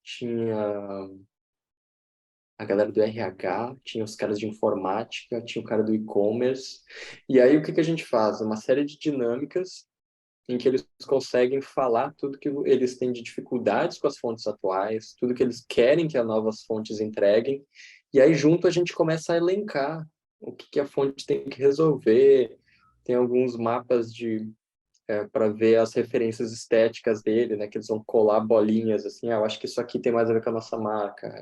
S2: tinha a galera do RH, tinha os caras de informática, tinha o cara do e-commerce. E aí o que que a gente faz? Uma série de dinâmicas em que eles conseguem falar tudo que eles têm de dificuldades com as fontes atuais, tudo que eles querem que as novas fontes entreguem, e aí junto a gente começa a elencar o que que a fonte tem que resolver, tem alguns mapas para ver as referências estéticas dele, né, que eles vão colar bolinhas, assim, eu acho que isso aqui tem mais a ver com a nossa marca,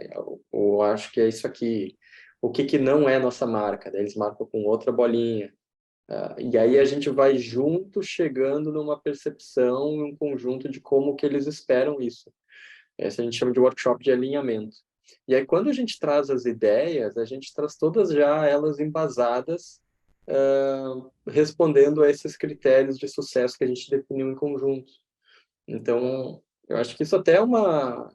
S2: ou acho que é isso aqui, o que que não é nossa marca, daí eles marcam com outra bolinha, e aí a gente vai junto chegando numa percepção, um conjunto de como que eles esperam isso. Esse a gente chama de workshop de alinhamento. E aí quando a gente traz as ideias, a gente traz todas já elas embasadas, respondendo a esses critérios de sucesso que a gente definiu em conjunto. Então, eu acho que isso até uma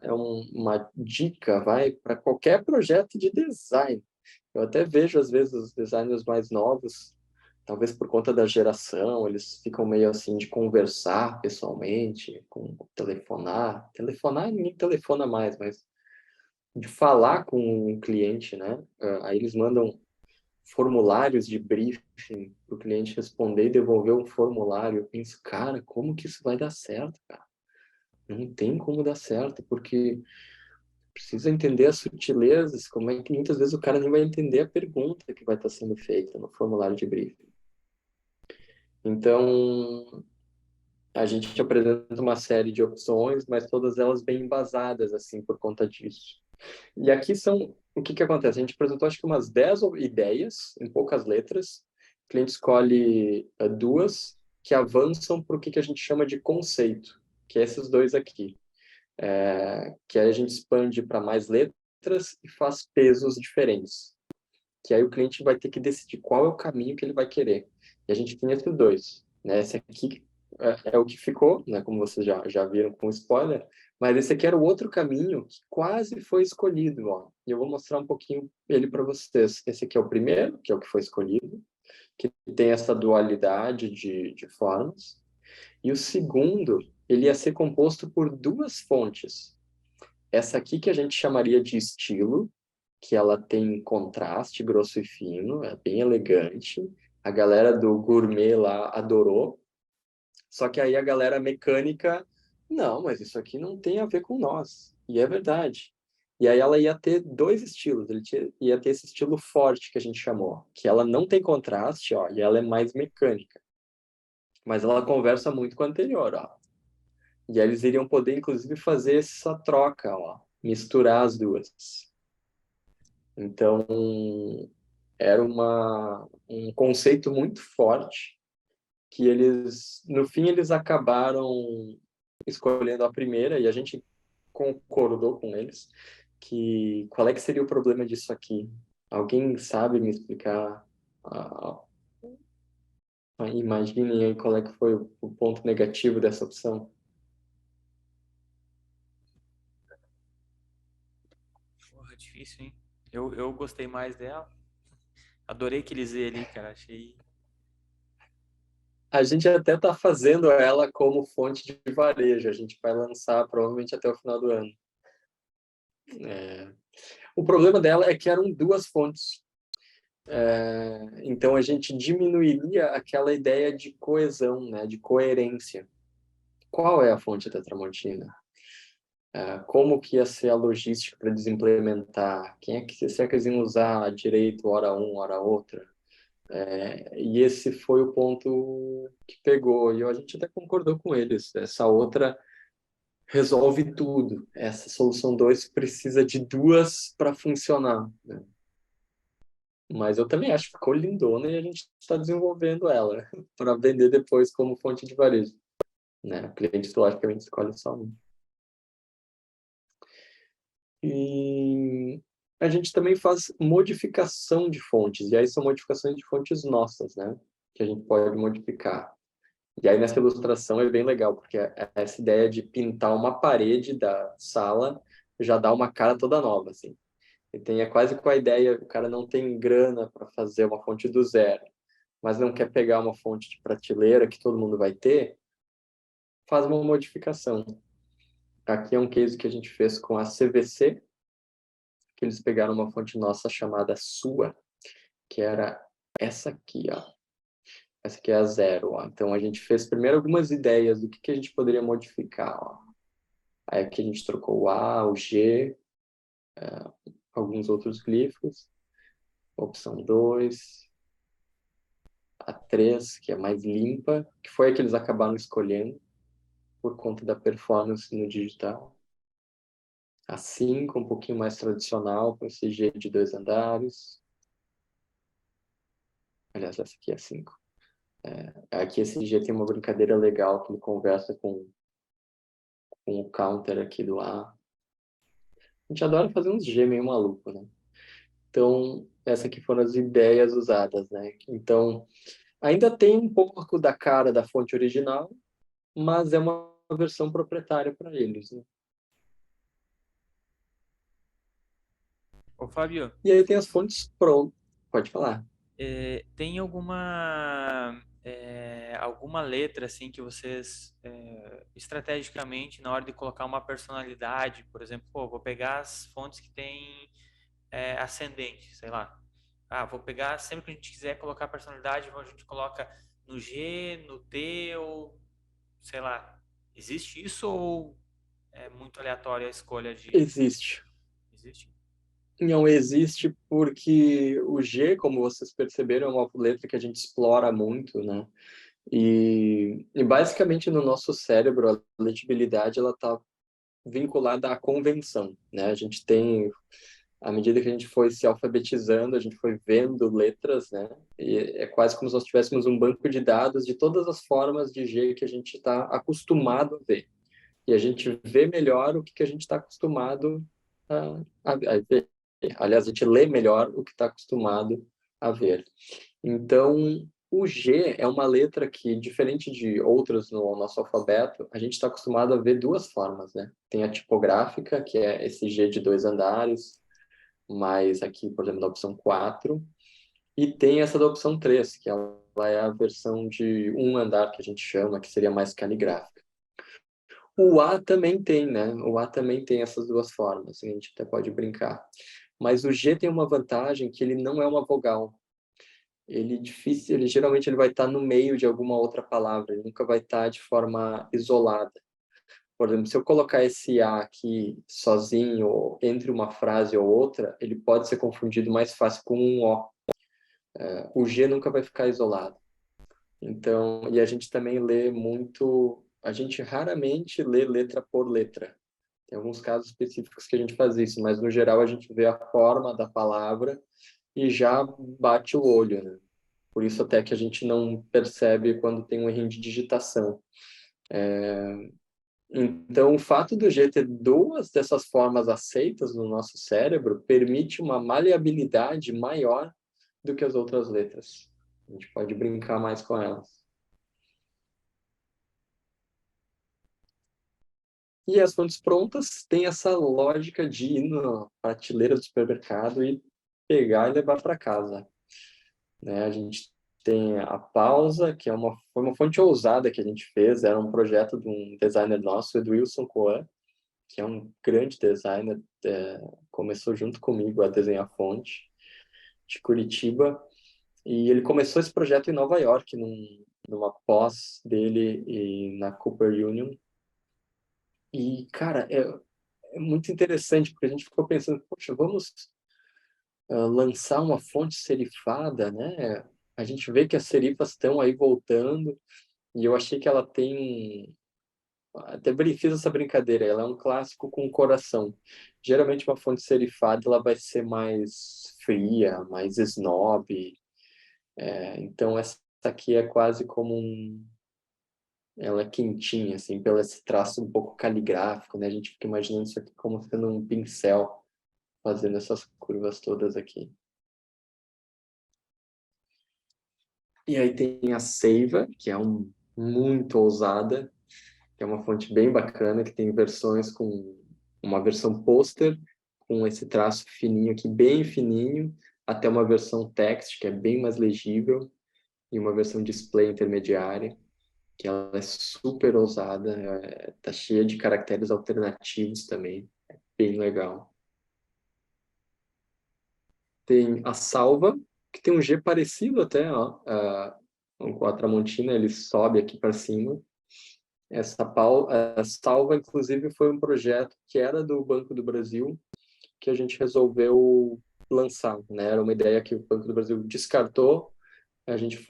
S2: dica, vai, para qualquer projeto de design. Eu até vejo, às vezes, os designers mais novos, talvez por conta da geração, eles ficam meio assim de conversar pessoalmente, com telefonar. Telefonar, ninguém telefona mais, mas de falar com um cliente, né? Aí eles mandam formulários de briefing para o cliente responder e devolver um formulário. Eu penso, cara, como que isso vai dar certo, cara? Não tem como dar certo, porque precisa entender as sutilezas, como é que muitas vezes o cara nem vai entender a pergunta que vai estar sendo feita no formulário de briefing. Então, a gente apresenta uma série de opções, mas todas elas bem embasadas, assim, por conta disso. E aqui são, o que que acontece? A gente apresentou, acho que umas 10 ideias, em poucas letras. O cliente escolhe duas que avançam para o que que a gente chama de conceito, que é esses dois aqui. Que aí a gente expande para mais letras e faz pesos diferentes. Que aí o cliente vai ter que decidir qual é o caminho que ele vai querer. E a gente tem esses dois, né? Esse aqui é o que ficou, né? Como vocês já viram com spoiler, mas esse aqui era o outro caminho que quase foi escolhido, ó. E eu vou mostrar um pouquinho ele para vocês. Esse aqui é o primeiro, que é o que foi escolhido, que tem essa dualidade de formas. E o segundo, ele ia ser composto por duas fontes. Essa aqui que a gente chamaria de estilo, que ela tem contraste grosso e fino, é bem elegante. A galera do gourmet lá adorou. Só que aí a galera mecânica, não, mas isso aqui não tem a ver com nós. E é verdade. E aí ela ia ter dois estilos. Ia ter esse estilo forte que a gente chamou, que ela não tem contraste, ó, e ela é mais mecânica. Mas ela conversa muito com a anterior, ó. E aí eles iriam poder, inclusive, fazer essa troca, ó, misturar as duas. Então, era um conceito muito forte que eles, no fim, eles acabaram escolhendo a primeira e a gente concordou com eles que qual é que seria o problema disso aqui? Alguém sabe me explicar? Ah, imaginem aí qual é que foi o ponto negativo dessa opção.
S1: Porra, difícil, hein? Eu gostei mais dela. Adorei aquele Z ali, cara. Achei.
S2: A gente até está fazendo ela como fonte de varejo. A gente vai lançar provavelmente até o final do ano. O problema dela é que eram duas fontes. Então a gente diminuiria aquela ideia de coesão, né, de coerência. Qual é a fonte da Tramontina? Como que ia ser a logística para desimplementar? Quem é que será que eles iam usar direito hora hora outra? E esse foi o ponto que pegou. E a gente até concordou com eles. Essa outra resolve tudo. Essa solução 2 precisa de duas para funcionar, né? Mas eu também acho que ficou lindona e a gente está desenvolvendo ela para vender depois como fonte de varejo, né? O cliente, logicamente, escolhe só um. E a gente também faz modificação de fontes, e aí são modificações de fontes nossas, né? Que a gente pode modificar. E aí nessa ilustração é bem legal, porque essa ideia de pintar uma parede da sala já dá uma cara toda nova, assim. E tem quase com a ideia, o cara não tem grana para fazer uma fonte do zero, mas não quer pegar uma fonte de prateleira que todo mundo vai ter, faz uma modificação. Aqui é um case que a gente fez com a CVC, que eles pegaram uma fonte nossa chamada Sua, que era essa aqui, ó. Essa aqui é a zero, ó. Então a gente fez primeiro algumas ideias do que a gente poderia modificar, ó. Aí aqui a gente trocou o A, o G, alguns outros glifos. Opção 2, a 3, que é mais limpa, que foi a que eles acabaram escolhendo por conta da performance no digital. A 5, um pouquinho mais tradicional, com esse G de 2 andares. Aliás, essa aqui é a 5. Aqui esse G tem uma brincadeira legal que ele conversa com o counter aqui do A. A gente adora fazer uns G meio maluco, né? Então, essas aqui foram as ideias usadas, né? Então, ainda tem um pouco da cara da fonte original, mas é uma versão proprietária para eles, né?
S1: Ô, Fábio,
S2: E aí tem as fontes prontas. Pode falar.
S1: tem alguma letra assim que vocês estrategicamente na hora de colocar uma personalidade, por exemplo, pô, vou pegar as fontes que tem ascendente, sei lá. Vou pegar sempre que a gente quiser colocar personalidade, a gente coloca no G, no T ou sei lá. Existe isso ou é muito aleatória a escolha de?
S2: Existe.
S1: Existe?
S2: Não existe porque o G, como vocês perceberam, é uma letra que a gente explora muito, né? E basicamente no nosso cérebro, a legibilidade ela está vinculada à convenção, né? A gente tem, à medida que a gente foi se alfabetizando, a gente foi vendo letras, né? E é quase como se nós tivéssemos um banco de dados de todas as formas de G que a gente está acostumado a ver. E a gente vê melhor o que a gente está acostumado a ver. Aliás, a gente lê melhor o que está acostumado a ver. Então, o G é uma letra que, diferente de outras no nosso alfabeto, a gente está acostumado a ver duas formas, né? Tem a tipográfica, que é esse G de 2 andares, mas aqui, por exemplo, da opção 4, e tem essa da opção 3, que ela é a versão de um andar que a gente chama, que seria mais caligráfica. O A também tem, né? O A também tem essas duas formas, a gente até pode brincar. Mas o G tem uma vantagem que ele não é uma vogal. Ele geralmente ele vai estar no meio de alguma outra palavra, ele nunca vai estar de forma isolada. Por exemplo, se eu colocar esse A aqui sozinho entre uma frase ou outra, ele pode ser confundido mais fácil com um O. O G nunca vai ficar isolado. Então, e a gente também lê muito, a gente raramente lê letra por letra. Tem alguns casos específicos que a gente faz isso, mas no geral a gente vê a forma da palavra e já bate o olho, né? Por isso até que a gente não percebe quando tem um erro de digitação. Então, o fato do G ter duas dessas formas aceitas no nosso cérebro permite uma maleabilidade maior do que as outras letras. A gente pode brincar mais com elas. E as fontes prontas têm essa lógica de ir na prateleira do supermercado e pegar e levar para casa, né? A gente tem a pausa, que foi uma fonte ousada que a gente fez, era um projeto de um designer nosso, do Wilson Coan, que é um grande designer, começou junto comigo a desenhar fonte, de Curitiba, e ele começou esse projeto em Nova York, numa pós dele e na Cooper Union. E, cara, é muito interessante, porque a gente ficou pensando, poxa, vamos lançar uma fonte serifada, né? A gente vê que as serifas estão aí voltando, e eu achei que ela tem... Até fiz essa brincadeira, ela é um clássico com coração. Geralmente uma fonte serifada ela vai ser mais fria, mais snob. Então essa aqui é quase como ela é quentinha, assim, pelo esse traço um pouco caligráfico, né? A gente fica imaginando isso aqui como sendo um pincel, fazendo essas curvas todas aqui. E aí tem a Seiva, que é muito ousada, que é uma fonte bem bacana, que tem versões com uma versão pôster, com esse traço fininho aqui, bem fininho, até uma versão text, que é bem mais legível, e uma versão display intermediária, que ela é super ousada, tá cheia de caracteres alternativos também, é bem legal. Tem a Salva, que tem um G parecido até, ó, com a Tramontina, ele sobe aqui para cima. A Salva, inclusive, foi um projeto que era do Banco do Brasil, que a gente resolveu lançar, né? Era uma ideia que o Banco do Brasil descartou. A gente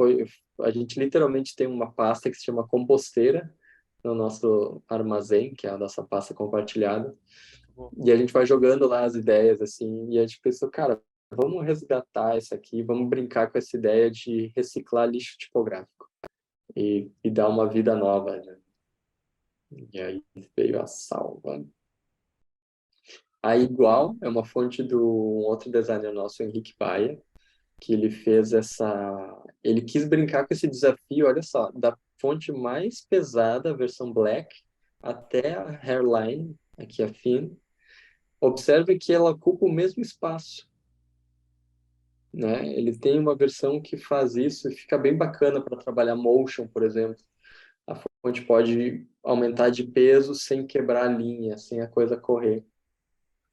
S2: literalmente tem uma pasta que se chama Composteira no nosso armazém, que é a nossa pasta compartilhada. E a gente vai jogando lá as ideias, assim, e a gente pensou, cara, vamos resgatar isso aqui, vamos brincar com essa ideia de reciclar lixo tipográfico e dar uma vida nova, né? E aí veio a Salva. A Igual é uma fonte do um outro designer nosso, Henrique Baia, que ele fez ele quis brincar com esse desafio, olha só, da fonte mais pesada, a versão black, até a hairline, aqui a thin. Observe que ela ocupa o mesmo espaço, né? Ele tem uma versão que faz isso e fica bem bacana para trabalhar motion, por exemplo. A fonte pode aumentar de peso sem quebrar a linha, sem a coisa correr.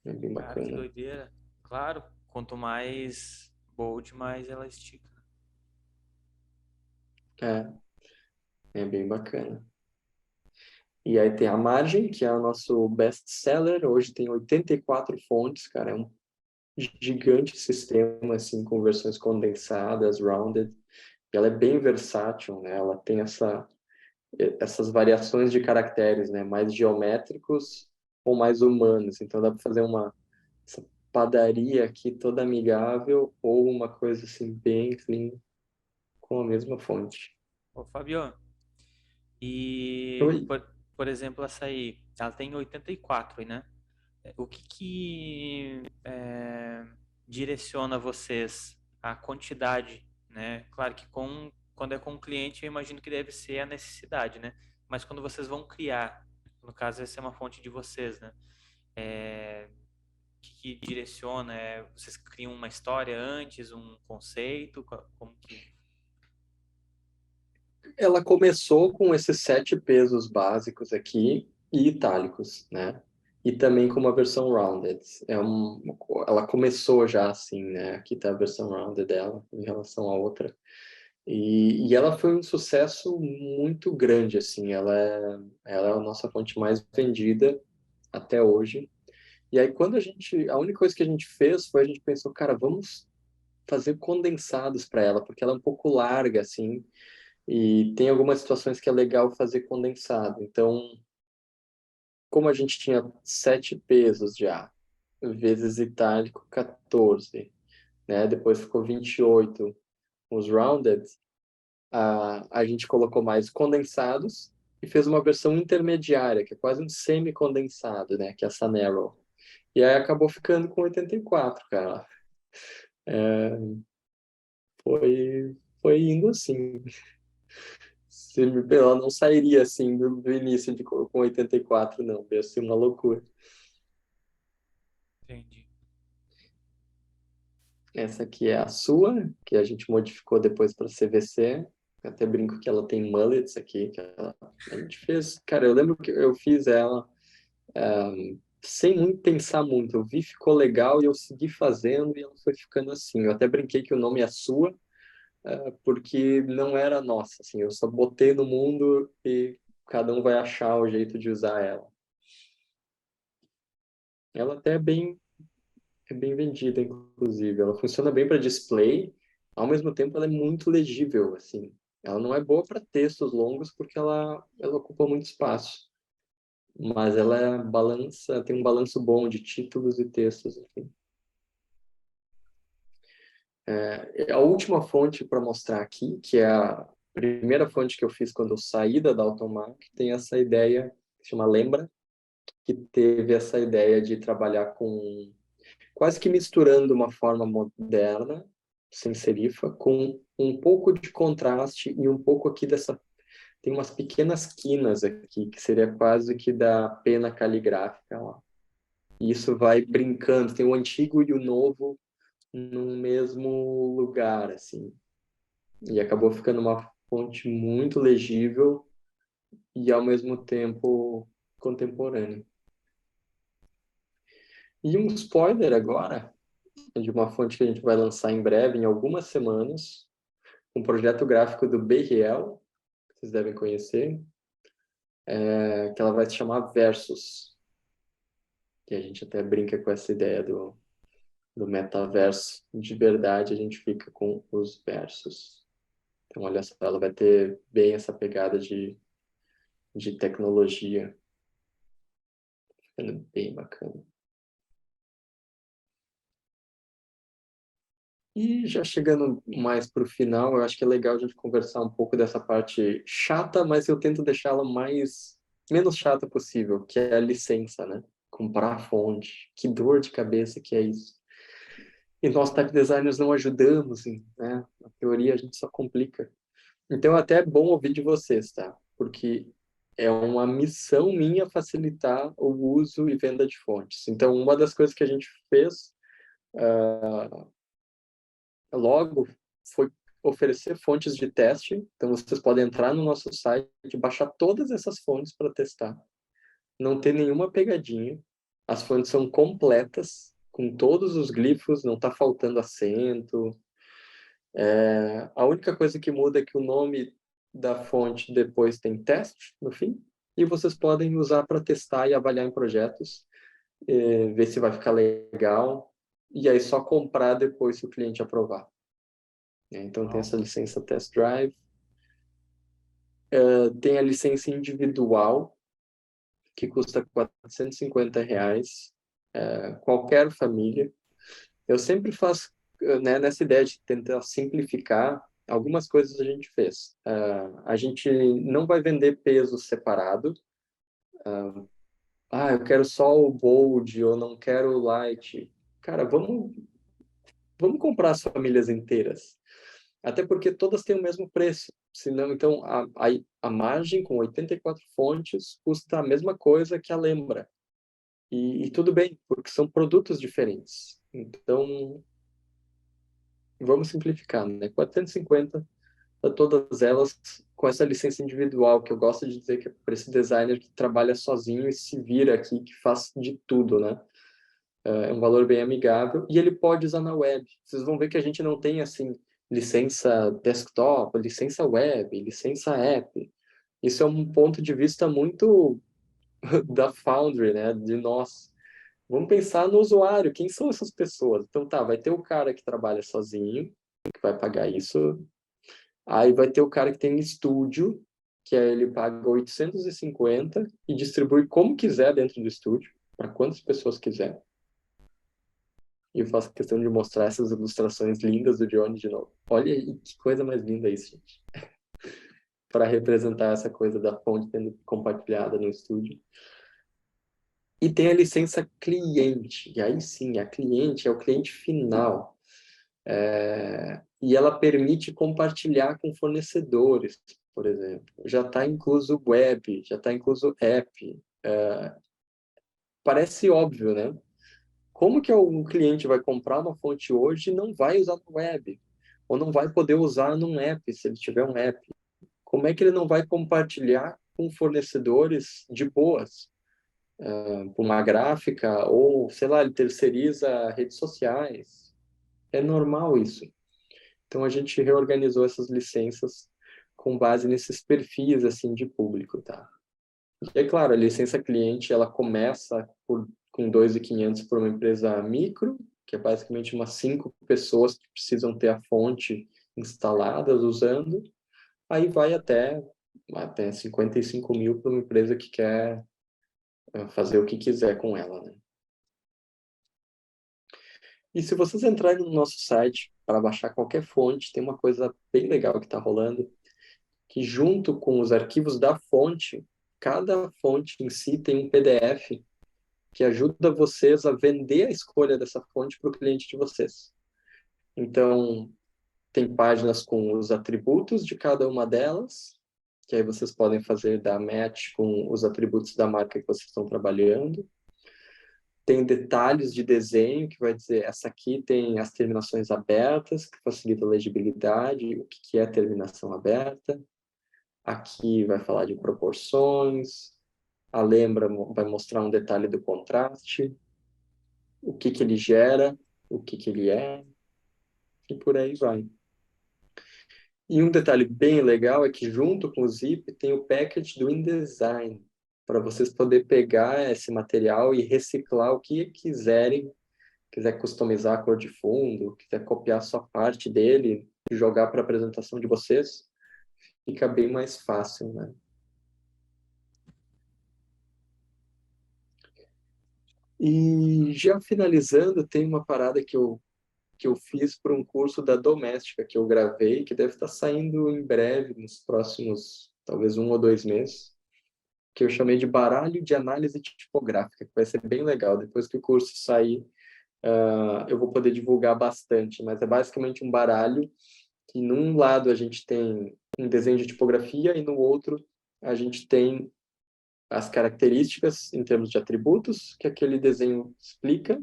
S2: É bem
S1: Cara, que
S2: bacana.
S1: doideira. Claro, quanto mais bold, mais ela estica.
S2: É, é bem bacana. E aí tem a Margem, que é o nosso best-seller. Hoje tem 84 fontes, cara. É um gigante sistema, assim, com versões condensadas, rounded. ela é bem versátil, né? Ela tem essas variações de caracteres, né? Mais geométricos ou mais humanos. Então dá para fazer essa padaria aqui toda amigável ou uma coisa assim bem clean com a mesma fonte.
S1: Ô, Fabio, e
S2: Oi.
S1: por exemplo, essa aí, ela tem 84, né? O que direciona vocês a quantidade, né? Claro que quando é com o cliente, eu imagino que deve ser a necessidade, né? Mas quando vocês vão criar, no caso, essa é uma fonte de vocês, né? O que direciona? Vocês criam uma história antes, um conceito? Como que...
S2: Ela começou com esses 7 pesos básicos aqui e itálicos, né? E também com uma versão rounded. Ela começou já assim, né? Aqui está a versão rounded dela em relação à outra. E ela foi um sucesso muito grande, assim. Ela é a nossa fonte mais vendida até hoje. E aí, a única coisa que a gente fez foi a gente pensou, cara, vamos fazer condensados para ela, porque ela é um pouco larga, assim, e tem algumas situações que é legal fazer condensado. Então, como a gente tinha 7 pesos já, vezes itálico 14, né? Depois ficou 28 os rounded, a gente colocou mais condensados e fez uma versão intermediária, que é quase um semi-condensado, né? Que é essa narrow. E aí acabou ficando com 84, cara. Foi indo assim. Ela não sairia assim do início com 84, não. Ia ser uma loucura.
S1: Entendi.
S2: Essa aqui é a sua, que a gente modificou depois para CVC. Eu até brinco que ela tem mullets aqui. A gente fez. Cara, eu lembro que eu fiz ela sem muito pensar muito. Eu vi, ficou legal e eu segui fazendo e ela foi ficando assim. Eu até brinquei que o nome é sua, porque não era nossa. Assim, eu só botei no mundo e cada um vai achar o jeito de usar ela. Ela até é bem vendida, inclusive. Ela funciona bem para display, ao mesmo tempo ela é muito legível, assim. Ela não é boa para textos longos porque ela ocupa muito espaço, mas ela tem um balanço bom de títulos e textos, assim. A última fonte para mostrar aqui, que é a primeira fonte que eu fiz quando eu saí da Dalton, tem essa ideia, que se chama Lembra, que teve essa ideia de trabalhar com quase que misturando uma forma moderna, sem serifa, com um pouco de contraste e um pouco aqui tem umas pequenas quinas aqui, que seria quase que da pena caligráfica lá. E isso vai brincando, tem o antigo e o novo no mesmo lugar, assim. E acabou ficando uma fonte muito legível e ao mesmo tempo contemporânea. E um spoiler agora, de uma fonte que a gente vai lançar em breve, em algumas semanas, um projeto gráfico do Behiel, que vocês devem conhecer, que ela vai se chamar Versus, que a gente até brinca com essa ideia do metaverso. De verdade, a gente fica com os versos. Então, olha só, ela vai ter bem essa pegada de tecnologia. Ficando bem bacana. E já chegando mais para o final, eu acho que é legal a gente conversar um pouco dessa parte chata, mas eu tento deixá-la menos chata possível, que é a licença, né? Comprar a fonte. Que dor de cabeça que é isso. E nós, tech designers, não ajudamos, né? Na teoria, a gente só complica. Então, até é bom ouvir de vocês, tá? Porque é uma missão minha facilitar o uso e venda de fontes. Então, uma das coisas que a gente fez logo foi oferecer fontes de teste. Então, vocês podem entrar no nosso site e baixar todas essas fontes para testar. Não tem nenhuma pegadinha. As fontes são completas, com todos os glifos, não está faltando acento. A única coisa que muda é que o nome da fonte depois tem teste no fim, e vocês podem usar para testar e avaliar em projetos, ver se vai ficar legal, e aí só comprar depois se o cliente aprovar. né? Então tem essa licença Test Drive. Tem a licença individual, que custa R$ 450, qualquer família. Eu sempre faço, né, nessa ideia de tentar simplificar, algumas coisas a gente fez. A gente não vai vender peso separado. Eu quero só o Bold, ou não quero o Light. Cara, vamos comprar as famílias inteiras. Até porque todas têm o mesmo preço. Senão, então, a margem com 84 fontes custa a mesma coisa que a Lembra. E tudo bem, porque são produtos diferentes. Então, vamos simplificar, né? 450 para todas elas, com essa licença individual, que eu gosto de dizer que é para esse designer que trabalha sozinho e se vira aqui, que faz de tudo, né? É um valor bem amigável e ele pode usar na web. Vocês vão ver que a gente não tem, assim, licença desktop, licença web, licença app. Isso é um ponto de vista muito da Foundry, né? De nós. Vamos pensar no usuário, quem são essas pessoas? Então tá, vai ter o cara que trabalha sozinho, que vai pagar isso. Aí vai ter o cara que tem estúdio, que aí ele paga 850 e distribui como quiser dentro do estúdio, para quantas pessoas quiser. E eu faço questão de mostrar essas ilustrações lindas do Johnny de novo. Olha aí, que coisa mais linda isso, gente. Para representar essa coisa da fonte sendo compartilhada no estúdio. E tem a licença cliente. E aí sim, a cliente é o cliente final. E ela permite compartilhar com fornecedores, por exemplo. Já está incluso web, já está incluso app. Parece óbvio, né? Como que um cliente vai comprar uma fonte hoje e não vai usar no web? Ou não vai poder usar num app, se ele tiver um app? Como é que ele não vai compartilhar com fornecedores de boas? Com uma gráfica, ou, sei lá, ele terceiriza redes sociais. É normal isso. Então, a gente reorganizou essas licenças com base nesses perfis, assim, de público, tá? E, é claro, a licença cliente, ela começa com 2.500 por uma empresa micro, que é basicamente umas 5 pessoas que precisam ter a fonte instaladas, usando. Aí vai até 55 mil para uma empresa que quer fazer o que quiser com ela, né? E se vocês entrarem no nosso site para baixar qualquer fonte, tem uma coisa bem legal que está rolando, que junto com os arquivos da fonte, cada fonte em si tem um PDF que ajuda vocês a vender a escolha dessa fonte para o cliente de vocês. Então, tem páginas com os atributos de cada uma delas, que aí vocês podem fazer da match com os atributos da marca que vocês estão trabalhando. Tem detalhes de desenho, que vai dizer, essa aqui tem as terminações abertas, que facilita a legibilidade, o que é terminação aberta. Aqui vai falar de proporções, a lembra vai mostrar um detalhe do contraste, o que ele gera, o que ele é, e por aí vai. E um detalhe bem legal é que junto com o zip tem o package do InDesign, para vocês poderem pegar esse material e reciclar o que quiserem, quiser customizar a cor de fundo, quiser copiar só parte dele e jogar para a apresentação de vocês, fica bem mais fácil, né? E já finalizando, tem uma parada que eu fiz para um curso da Doméstica, que eu gravei, que deve estar saindo em breve, nos próximos, talvez 1 ou 2 meses, que eu chamei de baralho de análise tipográfica, que vai ser bem legal. Depois que o curso sair, eu vou poder divulgar bastante, mas é basicamente um baralho que num lado a gente tem um desenho de tipografia e no outro a gente tem as características em termos de atributos que aquele desenho explica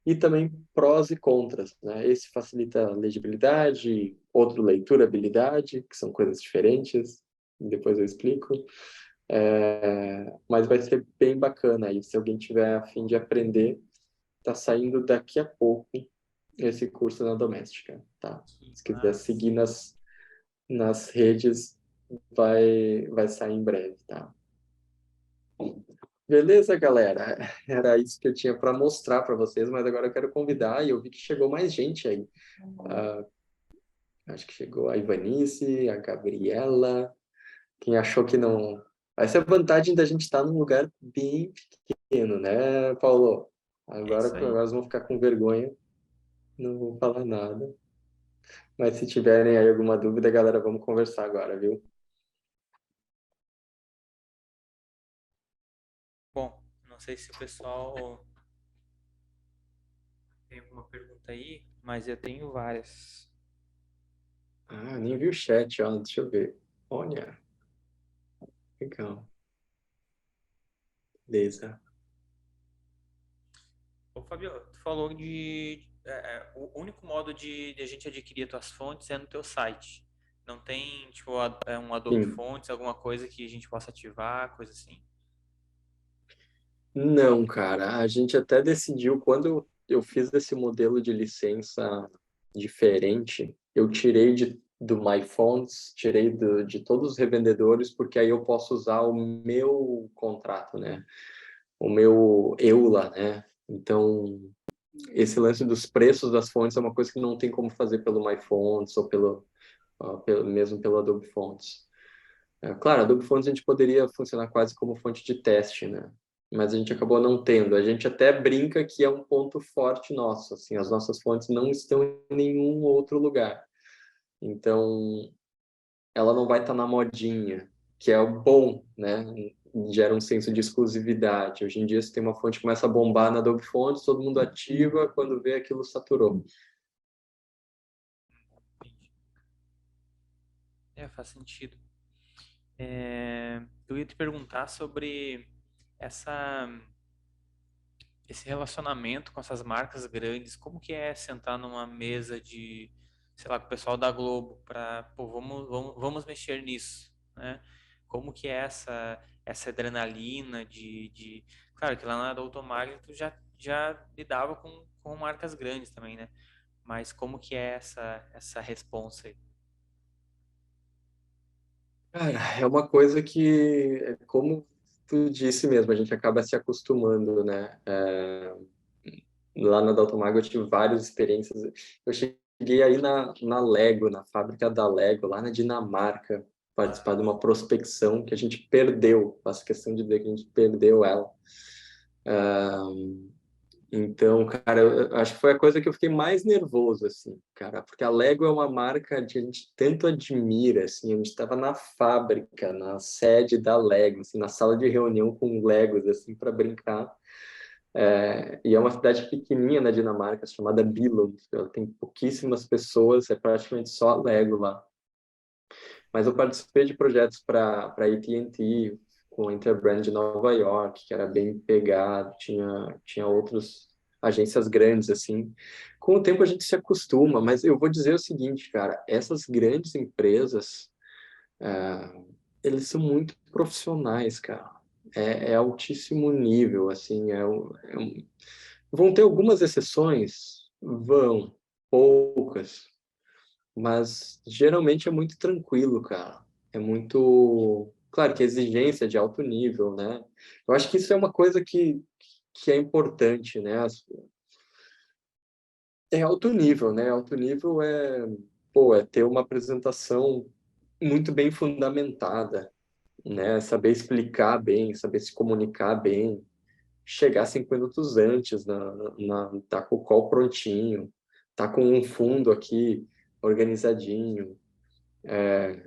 S2: e também prós e contras, né? Esse facilita a legibilidade, outro leiturabilidade, que são coisas diferentes, depois eu explico. Mas vai ser bem bacana aí, se alguém tiver a fim de aprender, tá saindo daqui a pouco esse curso na Doméstica, tá? Se quiser seguir nas redes, vai sair em breve, tá? Beleza, galera? Era isso que eu tinha para mostrar para vocês, mas agora eu quero convidar, e eu vi que chegou mais gente aí. Acho que chegou a Ivanice, a Gabriela. Quem achou que não... Essa é a vantagem da gente estar num lugar bem pequeno, né, Paulo?
S1: É
S2: Agora,
S1: isso aí.
S2: agora eles vão ficar com vergonha, não vou falar nada. Mas se tiverem aí alguma dúvida, galera, vamos conversar agora, viu?
S1: Bom, não sei se o pessoal tem alguma pergunta aí, mas eu tenho várias.
S2: Ah, nem vi o chat, ó. Deixa eu ver. Olha, legal. Beleza.
S1: Ô, Fabio, tu falou o único modo de a gente adquirir as tuas fontes é no teu site. Não tem, tipo, um Adobe
S2: Sim.
S1: Fontes, alguma coisa que a gente possa ativar, coisa assim?
S2: Não, cara, a gente até decidiu, quando eu fiz esse modelo de licença diferente, eu tirei do MyFonts, tirei de todos os revendedores, porque aí eu posso usar o meu contrato, né? O meu EULA, né? Então, esse lance dos preços das fontes é uma coisa que não tem como fazer pelo MyFonts ou mesmo pelo Adobe Fonts. Claro, Adobe Fonts a gente poderia funcionar quase como fonte de teste, né? Mas a gente acabou não tendo. A gente até brinca que é um ponto forte nosso, assim, as nossas fontes não estão em nenhum outro lugar. Então, ela não vai estar na modinha, que é o bom, né? Gera um senso de exclusividade. Hoje em dia, se tem uma fonte que começa a bombar na Adobe Fonts, todo mundo ativa, quando vê aquilo saturou.
S1: Entendi. Faz sentido. Eu ia te perguntar sobre essa, esse relacionamento com essas marcas grandes. Como que é sentar numa mesa de, sei lá, com o pessoal da Globo para, pô, vamos mexer nisso, né? Como que é essa adrenalina de... Claro que lá na Doutor Magno tu já lidava com marcas grandes também, né? Mas como que é essa responsa aí?
S2: Cara, é uma coisa que, como tu disse mesmo, a gente acaba se acostumando, né? Lá na Daltomago eu tive várias experiências. Eu cheguei aí na Lego, na fábrica da Lego, lá na Dinamarca, participar de uma prospecção que a gente perdeu. Faço questão de dizer que a gente perdeu ela. Então, cara, eu acho que foi a coisa que eu fiquei mais nervoso, assim, cara, porque a Lego é uma marca que a gente tanto admira, assim, a gente estava na fábrica, na sede da Lego, assim, na sala de reunião com Legos, assim, para brincar. E é uma cidade pequenininha na Dinamarca, chamada Billund. Ela tem pouquíssimas pessoas, é praticamente só Lego lá. Mas eu participei de projetos para AT&T, com a Interbrand de Nova York, que era bem pegado, tinha outras agências grandes, assim. Com o tempo a gente se acostuma, mas eu vou dizer o seguinte, cara, essas grandes empresas, eles são muito profissionais, cara. É altíssimo nível, assim, vão ter algumas exceções? Vão, poucas, mas geralmente é muito tranquilo, cara. É muito. Claro que a exigência é de alto nível, né? Eu acho que isso é uma coisa que é importante, né? É alto nível, né? Alto nível é ter uma apresentação muito bem fundamentada, né? Saber explicar bem, saber se comunicar bem, chegar 5 minutos antes, tá com o call prontinho, tá com um fundo aqui organizadinho.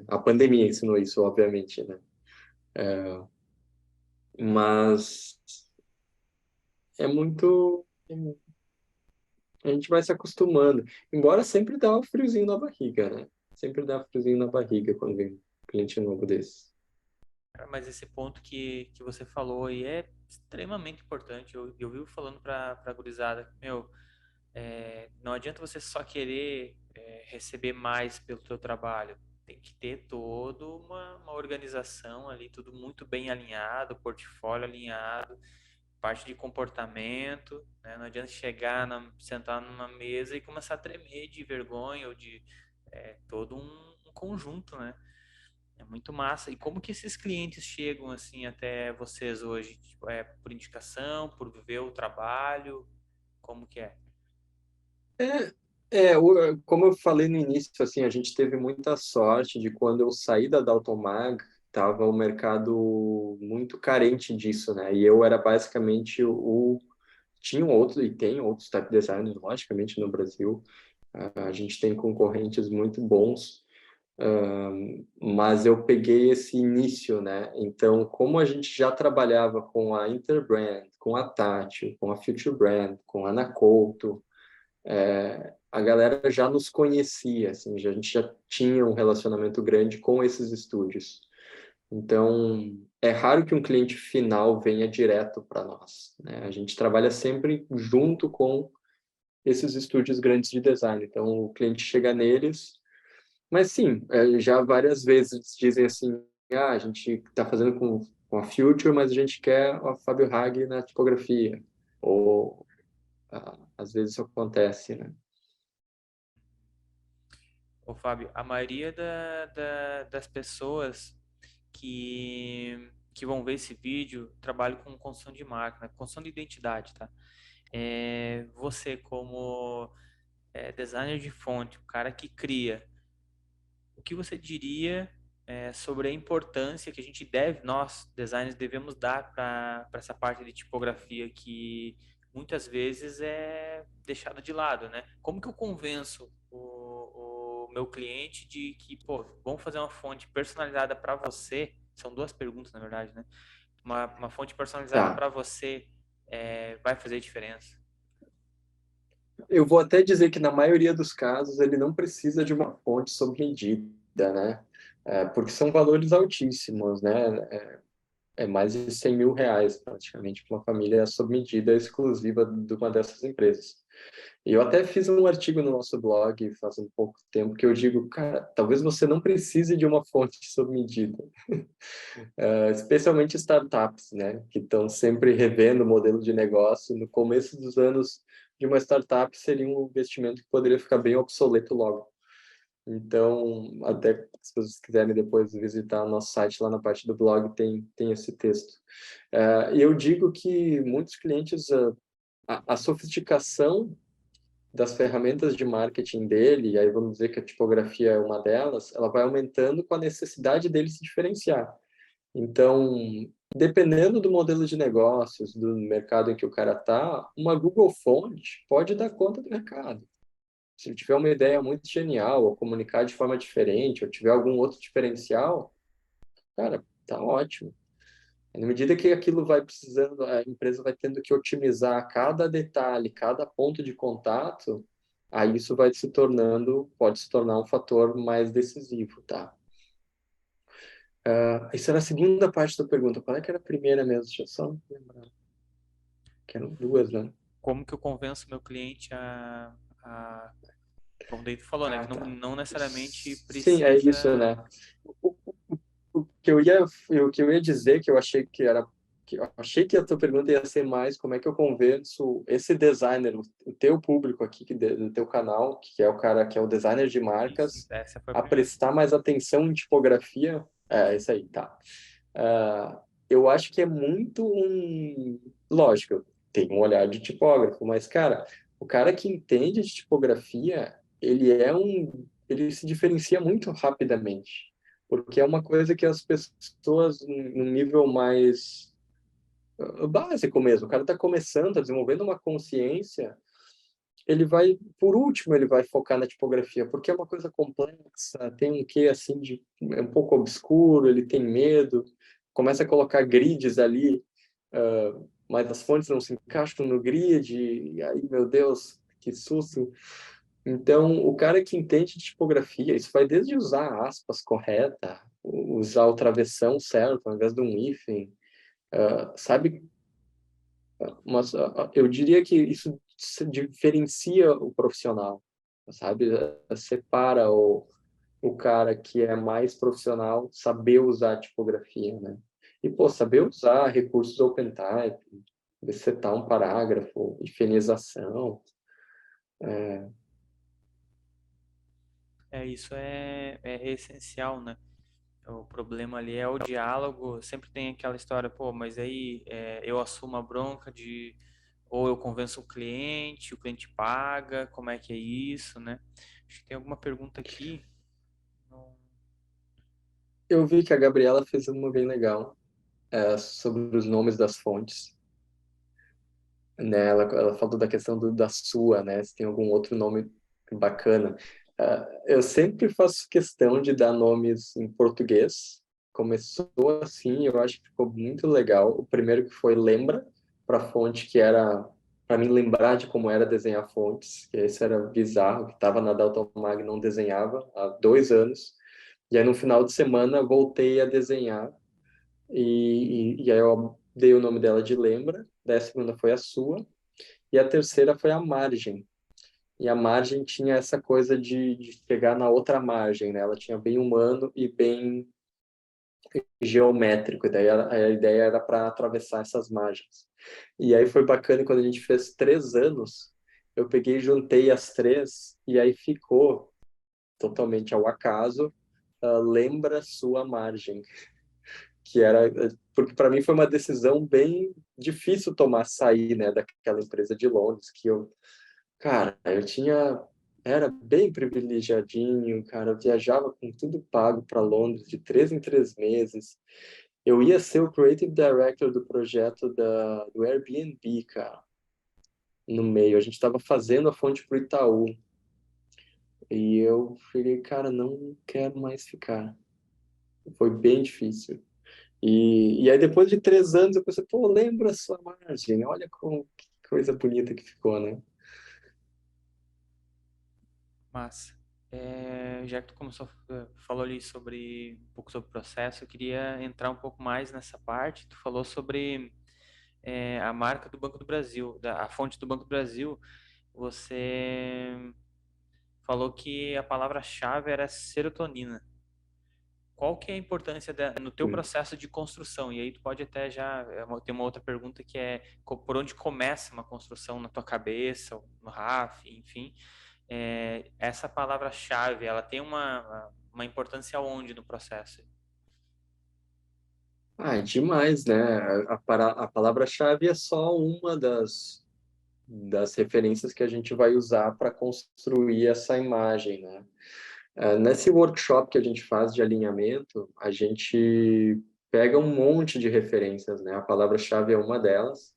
S2: A pandemia ensinou isso, obviamente, né? Mas é muito. A gente vai se acostumando. Embora sempre dá um friozinho na barriga, né? Sempre dá um friozinho na barriga quando vem um cliente novo desse.
S1: Cara, mas esse ponto que você falou aí é extremamente importante. Eu vivo falando pra gurizada, meu, não adianta você só querer receber mais pelo teu trabalho. Tem que ter toda uma organização ali, tudo muito bem alinhado, portfólio alinhado, parte de comportamento, né? Não adianta sentar numa mesa e começar a tremer de vergonha ou de todo um conjunto, né? É muito massa. E como que esses clientes chegam assim até vocês hoje? Tipo, por indicação, por ver o trabalho? Como que é?
S2: Como eu falei no início, assim, a gente teve muita sorte de quando eu saí da Dalton Mag, tava o mercado muito carente disso, né? E eu era basicamente tinham outros e tem outros type designers, logicamente, no Brasil. A gente tem concorrentes muito bons, mas eu peguei esse início, né? Então, como a gente já trabalhava com a Interbrand, com a Tati, com a Future Brand, com a Ana Couto, a galera já nos conhecia, assim, a gente já tinha um relacionamento grande com esses estúdios. Então, é raro que um cliente final venha direto para nós, né? A gente trabalha sempre junto com esses estúdios grandes de design. Então, o cliente chega neles, mas sim, já várias vezes dizem assim, a gente está fazendo com a Future, mas a gente quer a Fábio Hag na tipografia. Ou, às vezes isso acontece, né?
S1: Ô, Fábio, a maioria das pessoas que vão ver esse vídeo trabalham com construção de marca, né? Construção de identidade, tá? Você, como designer de fonte, o cara que cria, o que você diria sobre a importância que a gente deve, nós, designers, devemos dar para essa parte de tipografia que muitas vezes é deixada de lado, né? Como que eu convenço o meu cliente de que, pô, vamos fazer uma fonte personalizada para você? São duas perguntas, na verdade, né? Uma fonte personalizada
S2: Tá.
S1: para você vai fazer diferença.
S2: Eu vou até dizer que na maioria dos casos ele não precisa de uma fonte sob medida, né? Porque são valores altíssimos, né? É mais de 100 mil reais praticamente para uma família sob medida exclusiva de uma dessas empresas. E eu até fiz um artigo no nosso blog faz um pouco tempo que eu digo, cara, talvez você não precise de uma fonte sob medida. Especialmente startups, né, que estão sempre revendo o modelo de negócio. No começo dos anos de uma startup seria um investimento que poderia ficar bem obsoleto logo. Então, até se vocês quiserem depois visitar nosso site, lá na parte do blog tem esse texto. E eu digo que muitos clientes, a sofisticação das ferramentas de marketing dele, e aí vamos dizer que a tipografia é uma delas, ela vai aumentando com a necessidade dele se diferenciar. Então, dependendo do modelo de negócios, do mercado em que o cara está, uma Google Font pode dar conta do recado. Se ele tiver uma ideia muito genial, ou comunicar de forma diferente, ou tiver algum outro diferencial, cara, tá ótimo. Na medida que aquilo vai precisando, a empresa vai tendo que otimizar cada detalhe, cada ponto de contato, aí isso vai se tornando, pode se tornar um fator mais decisivo, tá? Isso era a segunda parte da pergunta. Qual é que era a primeira mesmo? Deixa eu só lembrar. Que eram duas, né?
S1: Como que eu convenço meu cliente como o David falou, né? Que
S2: Tá.
S1: não necessariamente
S2: Sim, é isso,
S1: precisa.
S2: né? O, o que eu ia dizer, que eu achei que era, que eu achei que a tua pergunta ia ser mais como é que eu convenço esse designer, o teu público aqui, do teu canal, que é o cara que é o designer de
S1: Isso,
S2: marcas,
S1: essa foi a
S2: a
S1: primeira.
S2: prestar mais atenção em tipografia. Isso aí, tá. Eu acho que é muito lógico, tem um olhar de tipógrafo, mas, cara, o cara que entende de tipografia, ele se diferencia muito rapidamente, porque é uma coisa que as pessoas, num nível mais básico mesmo, o cara está começando, está desenvolvendo uma consciência, ele vai, por último, ele vai focar na tipografia, porque é uma coisa complexa, tem um quê assim de é um pouco obscuro, ele tem medo, começa a colocar grids ali, mas as fontes não se encaixam no grid, e aí, meu Deus, que susto. Então, o cara que entende de tipografia, isso vai desde usar aspas correta, usar o travessão certo, ao invés de um hífen, sabe? Mas eu diria que isso se diferencia o profissional, sabe? Separa o cara que é mais profissional, saber usar a tipografia, né? E, pô, saber usar recursos OpenType, setar um parágrafo, hifenização.
S1: Isso é essencial, né? O problema ali é o diálogo. Sempre tem aquela história, pô, mas aí eu assumo a bronca de Ou eu convenço o cliente paga, como é que é isso, né? Acho que tem alguma pergunta aqui. Não-
S2: Eu vi que a Gabriela fez uma bem legal, sobre os nomes das fontes, né? Ela falou da questão da sua, né? Se tem algum outro nome bacana. Eu sempre faço questão de dar nomes em português. Começou assim, eu acho que ficou muito legal. O primeiro que foi Lembra, para fonte, que era para mim lembrar de como era desenhar fontes, que esse era bizarro, que estava na Dalton Mag, não desenhava há 2 anos. E aí no final de semana voltei a desenhar e aí eu dei o nome dela de Lembra. Daí a segunda foi a sua e a terceira foi a Margem. E a Margem tinha essa coisa de chegar na outra margem, né? Ela tinha bem humano e bem geométrico, e daí a ideia era para atravessar essas margens. E aí foi bacana quando a gente fez 3 anos, eu peguei e juntei as três, e aí ficou totalmente ao acaso, Lembra Sua Margem, que era, porque para mim foi uma decisão bem difícil tomar, sair, né, daquela empresa de Londres, que eu, cara, era bem privilegiadinho, cara, eu viajava com tudo pago para Londres de 3 em 3 meses. Eu ia ser o creative director do projeto do Airbnb, cara, no meio. A gente estava fazendo a fonte pro Itaú. E eu falei, cara, não quero mais ficar. Foi bem difícil. E aí, depois de 3 anos, eu pensei, pô, lembra a sua margem? Olha como, que coisa bonita que ficou, né?
S1: Massa. Já que tu falou ali um pouco sobre o processo, eu queria entrar um pouco mais nessa parte. Tu falou sobre a marca do Banco do Brasil, a fonte do Banco do Brasil. Você falou que a palavra-chave era serotonina. Qual que é a importância no teu
S2: Hum.
S1: processo de construção? E aí tu pode até já ter uma outra pergunta que é por onde começa uma construção na tua cabeça, ou no RAF, enfim. Essa palavra-chave, ela tem uma importância onde no processo?
S2: Ah, é demais, né? A palavra-chave é só uma das referências que a gente vai usar para construir essa imagem, né? Nesse workshop que a gente faz de alinhamento, a gente pega um monte de referências, né? A palavra-chave é uma delas.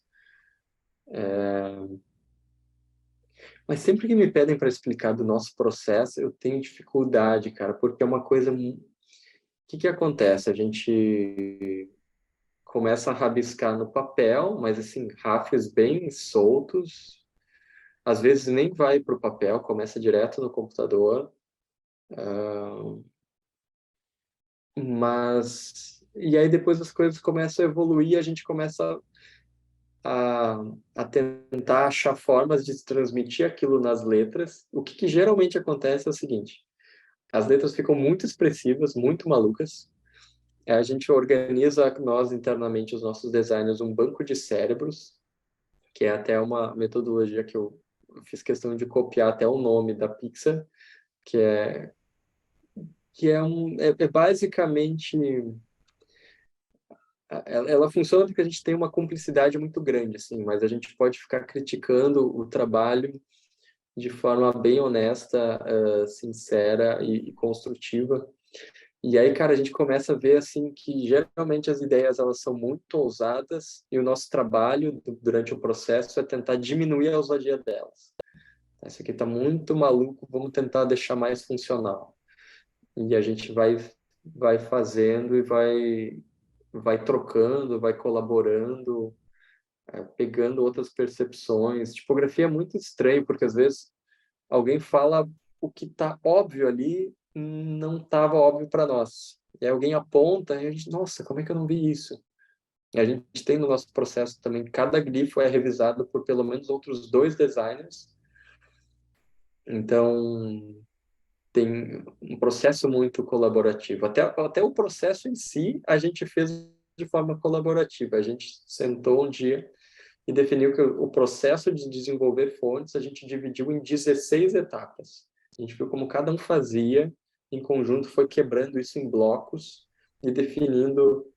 S2: Mas sempre que me pedem para explicar do nosso processo, eu tenho dificuldade, cara, porque é uma coisa. O que que acontece? A gente começa a rabiscar no papel, mas assim, rafes bem soltos. Às vezes nem vai para o papel, começa direto no computador. Mas e aí depois as coisas começam a evoluir, a gente começa a, a tentar achar formas de transmitir aquilo nas letras. O que geralmente acontece é o seguinte: as letras ficam muito expressivas, muito malucas. A gente organiza nós internamente os nossos designers um banco de cérebros, que é até uma metodologia que eu fiz questão de copiar até o nome da Pixar, que é basicamente ela funciona porque a gente tem uma cumplicidade muito grande, assim, mas a gente pode ficar criticando o trabalho de forma bem honesta, sincera e construtiva. E aí, cara, a gente começa a ver, assim, que geralmente as ideias, elas são muito ousadas e o nosso trabalho durante o processo é tentar diminuir a ousadia delas. Isso aqui tá muito maluco, vamos tentar deixar mais funcional. E a gente vai fazendo e vai trocando, vai colaborando, pegando outras percepções. Tipografia é muito estranho, porque às vezes alguém fala o que está óbvio ali, não estava óbvio para nós. E aí alguém aponta e a gente, nossa, como é que eu não vi isso? E a gente tem no nosso processo também, cada glifo é revisado por pelo menos outros 2 designers. Então, tem um processo muito colaborativo. Até o processo em si, a gente fez de forma colaborativa. A gente sentou um dia e definiu que o processo de desenvolver fontes a gente dividiu em 16 etapas. A gente viu como cada um fazia, em conjunto foi quebrando isso em blocos e definindo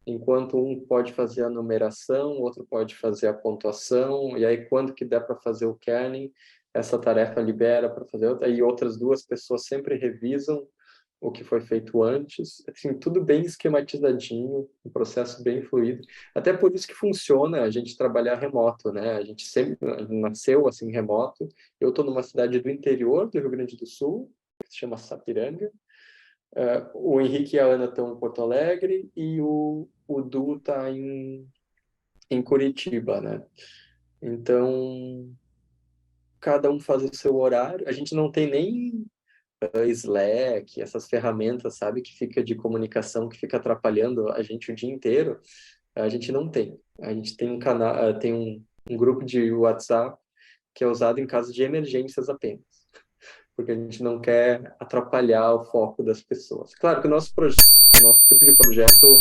S2: enquanto um pode fazer a numeração, o outro pode fazer a pontuação, e aí quando que der para fazer o kerning, essa tarefa libera para fazer outra, e outras duas pessoas sempre revisam o que foi feito antes, assim, tudo bem esquematizadinho, um processo bem fluido. Até por isso que funciona a gente trabalhar remoto, né? A gente sempre nasceu assim remoto. Eu estou numa cidade do interior do Rio Grande do Sul, que se chama Sapiranga. O Henrique e a Ana estão em Porto Alegre e o Du está em Curitiba, né? Então, cada um faz o seu horário. A gente não tem nem Slack, essas ferramentas, sabe, que fica de comunicação, que fica atrapalhando a gente o dia inteiro, a gente não tem. A gente tem um canal, tem um grupo de WhatsApp que é usado em caso de emergências apenas, porque a gente não quer atrapalhar o foco das pessoas. Claro que o nosso tipo de projeto...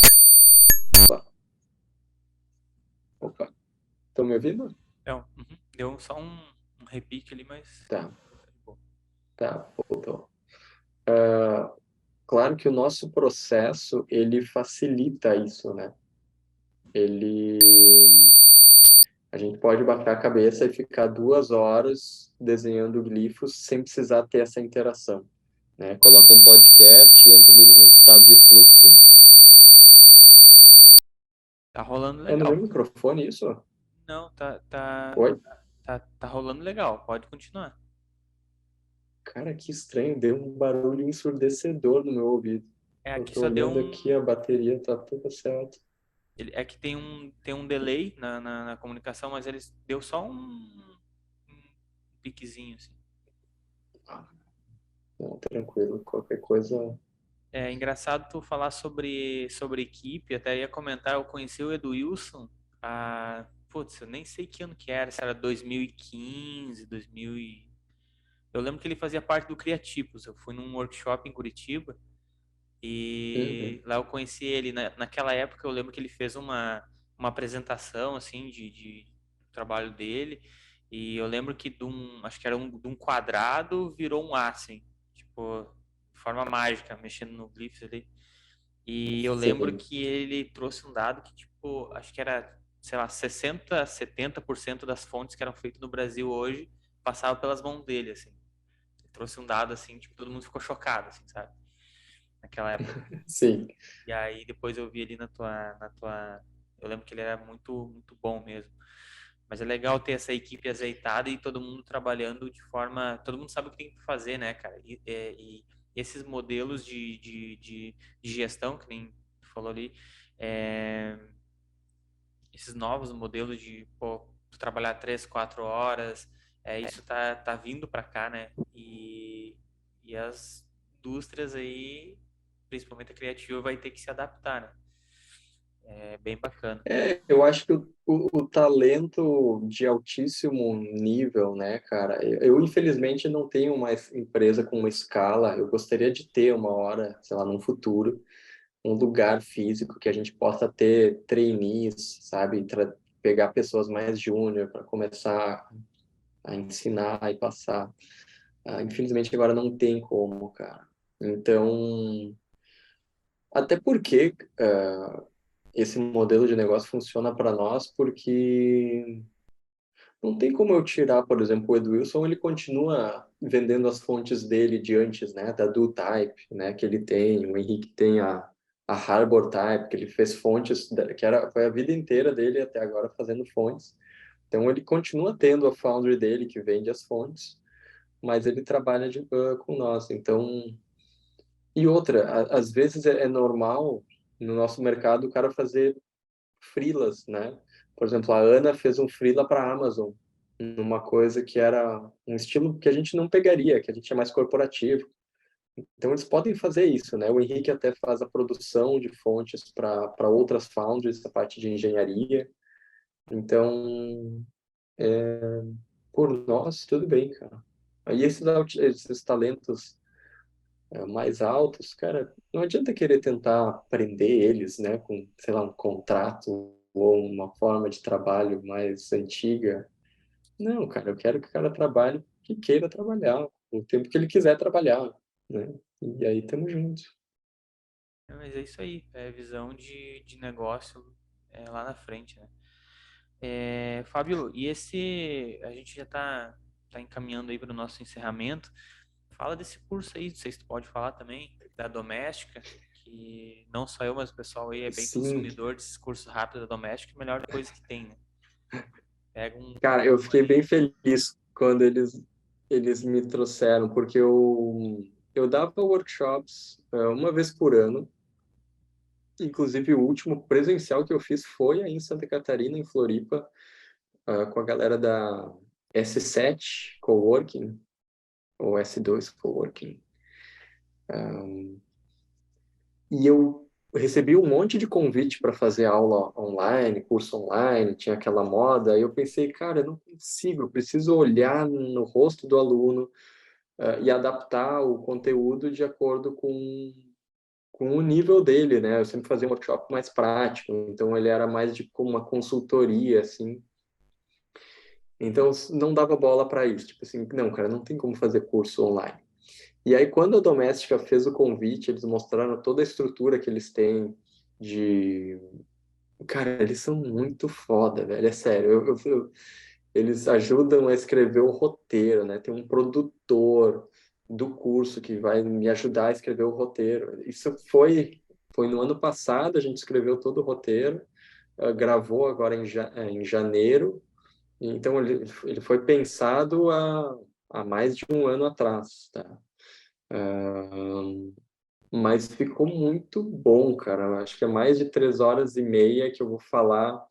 S2: Opa, estão me ouvindo?
S1: Não, deu só um repique ali, mas...
S2: Tá, voltou. Claro que o nosso processo, ele facilita isso, né? A gente pode bater a cabeça e ficar 2 horas desenhando glifos sem precisar ter essa interação, né? Coloca um podcast, entra ali num estado de fluxo.
S1: Tá rolando
S2: É no meu
S1: legal.
S2: microfone isso?
S1: Não, tá,
S2: Oi?
S1: tá rolando legal. Pode continuar.
S2: Cara, que estranho, deu um barulho ensurdecedor no meu ouvido.
S1: É,
S2: Eu
S1: aqui
S2: tô
S1: só deu
S2: olhando aqui, a bateria tá toda certa.
S1: É que tem um delay na comunicação, mas ele deu só um piquezinho, assim.
S2: Não, tranquilo, qualquer coisa.
S1: É engraçado tu falar sobre equipe, até ia comentar, eu conheci o Edu Wilson putz, eu nem sei que ano que era, se era 2015, 2000 Eu lembro que ele fazia parte do Criativos, eu fui num workshop em Curitiba
S2: Uhum.
S1: e lá eu conheci ele, naquela época eu lembro que ele fez uma apresentação, assim, de trabalho dele, e eu lembro que acho que era de um quadrado virou um A, assim, tipo, de forma mágica, mexendo no glyphs ali. E eu lembro
S2: Sim,
S1: que ele trouxe um dado que, tipo, acho que era, sei lá, 60, 70% das fontes que eram feitas no Brasil hoje passavam pelas mãos dele, assim. Ele trouxe um dado, assim, tipo, todo mundo ficou chocado, assim, sabe? Naquela época.
S2: sim.
S1: E aí depois eu vi ali na tua. Eu lembro que ele era muito, muito bom mesmo. Mas é legal ter essa equipe azeitada e todo mundo trabalhando de forma. Todo mundo sabe o que tem que fazer, né, cara? E esses modelos de gestão, que nem tu falou ali, é, esses novos modelos de pô, tu trabalhar 3, 4 horas, isso tá vindo para cá, né? E as indústrias aí, principalmente a criativa, vai ter que se adaptar, né? É bem bacana.
S2: Eu acho que o talento de altíssimo nível, né, cara? Eu, infelizmente, não tenho uma empresa com uma escala. Eu gostaria de ter uma hora, sei lá, num futuro, um lugar físico que a gente possa ter trainees, sabe? Pegar pessoas mais júnior para começar a ensinar e passar. Infelizmente, agora não tem como, cara. Então, até porque esse modelo de negócio funciona para nós, porque não tem como eu tirar, por exemplo, o Edu Wilson, ele continua vendendo as fontes dele de antes, né, da DoType, né, que ele tem, o Henrique tem a Harbor Type, que ele fez fontes, foi a vida inteira dele até agora fazendo fontes. Então ele continua tendo a Foundry dele, que vende as fontes, mas ele trabalha com nós. Então, e outra, às vezes é normal no nosso mercado o cara fazer freelas, né? Por exemplo, a Ana fez um freela para a Amazon, numa coisa que era um estilo que a gente não pegaria, que a gente é mais corporativo. Então eles podem fazer isso, né? O Henrique até faz a produção de fontes para outras foundries, a parte de engenharia. Então, por nós, tudo bem, cara. Aí esses talentos mais altos, cara, não adianta querer tentar prender eles, né, com, sei lá, um contrato ou uma forma de trabalho mais antiga. Não, cara, eu quero que o cara trabalhe que queira trabalhar, o tempo que ele quiser trabalhar, né? E aí tamo junto.
S1: Mas é isso aí, é visão de negócio lá na frente, né? Fábio, e a gente já tá encaminhando aí para o nosso encerramento. Fala desse curso aí, não sei se tu pode falar também, da doméstica, que não só eu, mas o pessoal aí é bem
S2: Sim,
S1: consumidor desses cursos rápidos da doméstica, a melhor coisa que tem, né? Pega um
S2: cara, eu
S1: curso
S2: fiquei bem
S1: ali.
S2: feliz quando eles me trouxeram, porque eu dava workshops uma vez por ano. Inclusive, o último presencial que eu fiz foi aí em Santa Catarina, em Floripa, com a galera da S7 Coworking, ou S2 Coworking. E eu recebi um monte de convite para fazer aula online, curso online, tinha aquela moda. E eu pensei, cara, eu não consigo, eu preciso olhar no rosto do aluno, e adaptar o conteúdo de acordo com o nível dele, né? Eu sempre fazia um workshop mais prático, então ele era mais de como uma consultoria, assim. Então não dava bola para isso, tipo assim, não, cara, não tem como fazer curso online. E aí quando a Doméstica fez o convite, eles mostraram toda a estrutura que eles têm de, cara, eles são muito foda, velho, é sério. Eles ajudam a escrever o roteiro, né? Tem um produtor do curso que vai me ajudar a escrever o roteiro. Isso foi no ano passado, a gente escreveu todo o roteiro, gravou agora em janeiro. Então ele foi pensado há mais de um ano atrás, tá? Mas ficou muito bom, cara. Eu acho que é mais de 3 horas e meia que eu vou falar,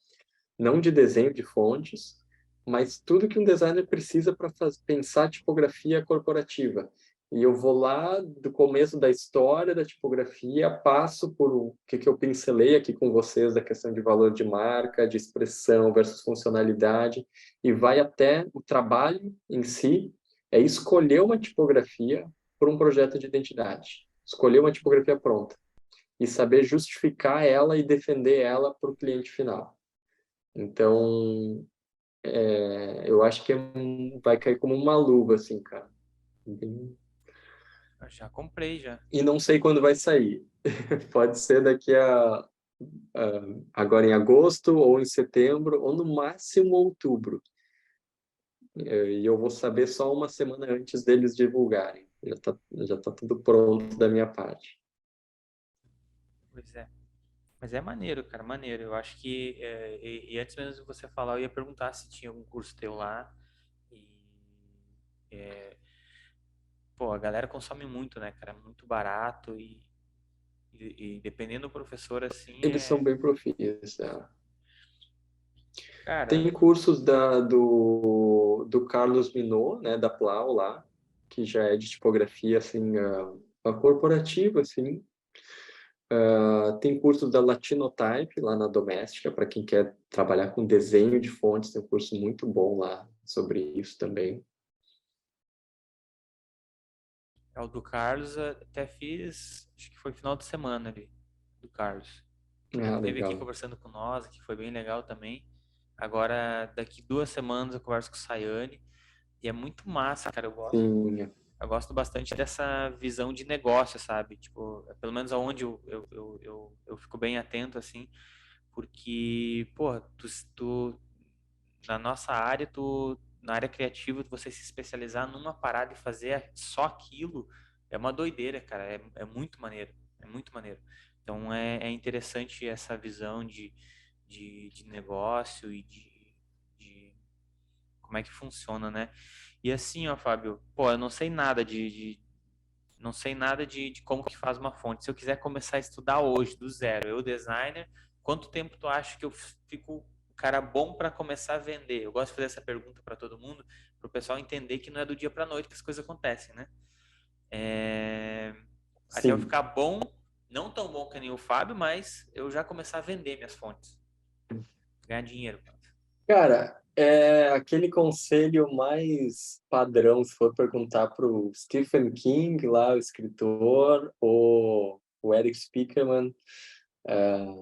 S2: não de desenho de fontes, mas tudo que um designer precisa para pensar tipografia corporativa. E eu vou lá do começo da história da tipografia, passo por o que eu pincelei aqui com vocês, da questão de valor de marca, de expressão versus funcionalidade, e vai até o trabalho em si, é escolher uma tipografia para um projeto de identidade. Escolher uma tipografia pronta e saber justificar ela e defender ela para o cliente final. Então, eu acho que vai cair como uma luva, assim, cara.
S1: Eu já comprei já.
S2: E não sei quando vai sair. Pode ser daqui agora em agosto, ou em setembro, ou no máximo outubro. E eu vou saber só uma semana antes deles divulgarem. Já tá tudo pronto da minha parte.
S1: Pois é. Mas é maneiro, cara, maneiro. Eu acho que, e antes mesmo de você falar, eu ia perguntar se tinha algum curso teu lá. E, é, pô, a galera consome muito, né, cara? Muito barato e dependendo do professor, assim,
S2: Eles são bem profis, né?
S1: cara,
S2: Tem cursos do Carlos Minot, né, da Plau lá, que já é de tipografia, assim, corporativa, assim. Tem cursos da Latinotype lá na Doméstica, para quem quer trabalhar com desenho de fontes, tem um curso muito bom lá sobre isso também.
S1: é o do Carlos, até fiz, acho que foi final de semana ali, do Carlos. Ele
S2: Ah,
S1: esteve aqui
S2: legal.
S1: conversando com nós, que foi bem legal também. Agora, daqui 2 semanas eu converso com o Sayane. E é muito massa, cara.
S2: Sim,
S1: Eu gosto bastante dessa visão de negócio, sabe? Tipo, pelo menos aonde eu fico bem atento, assim. Porque, pô, na nossa área, na área criativa, você se especializar numa parada e fazer só aquilo é uma doideira, cara. É muito maneiro. É muito maneiro. Então, é interessante essa visão de negócio e de como é que funciona, né? E assim, ó, Fábio, pô, eu não sei nada não sei nada de como que faz uma fonte. Se eu quiser começar a estudar hoje, do zero, eu designer, quanto tempo tu acha que eu fico um cara bom para começar a vender? Eu gosto de fazer essa pergunta para todo mundo, para o pessoal entender que não é do dia para noite que as coisas acontecem, né? Até eu
S2: sim.
S1: ficar bom, não tão bom que nem o Fábio, mas eu já começar a vender minhas fontes, ganhar dinheiro.
S2: Cara, é aquele conselho mais padrão, se for perguntar para o Stephen King, lá, o escritor, ou o Eric Spiekerman,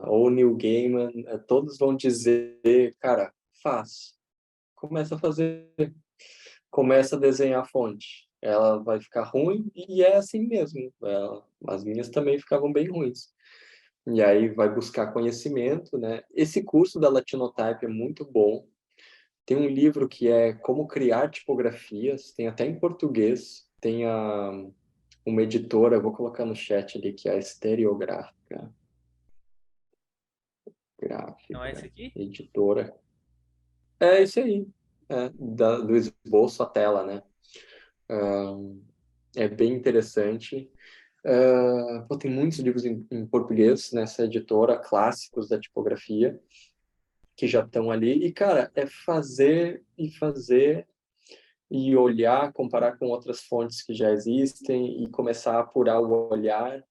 S2: ou o Neil Gaiman, todos vão dizer, cara, faz. Começa a fazer, começa a desenhar a fonte. ela vai ficar ruim, e é assim mesmo. As minhas também ficavam bem ruins. E aí vai buscar conhecimento, né? Esse curso da Latinotype é muito bom. Tem um livro que é Como Criar Tipografias, tem até em português. Tem uma editora, eu vou colocar no chat ali, que é a Estereográfica.
S1: Não é esse
S2: Gráfica,
S1: aqui?
S2: editora. É isso aí. Do esboço à tela, né? É bem interessante. Tem muitos livros em português nessa editora, clássicos da tipografia, que já estão ali. E, cara, é fazer e fazer e olhar, comparar com outras fontes que já existem e começar a apurar o olhar.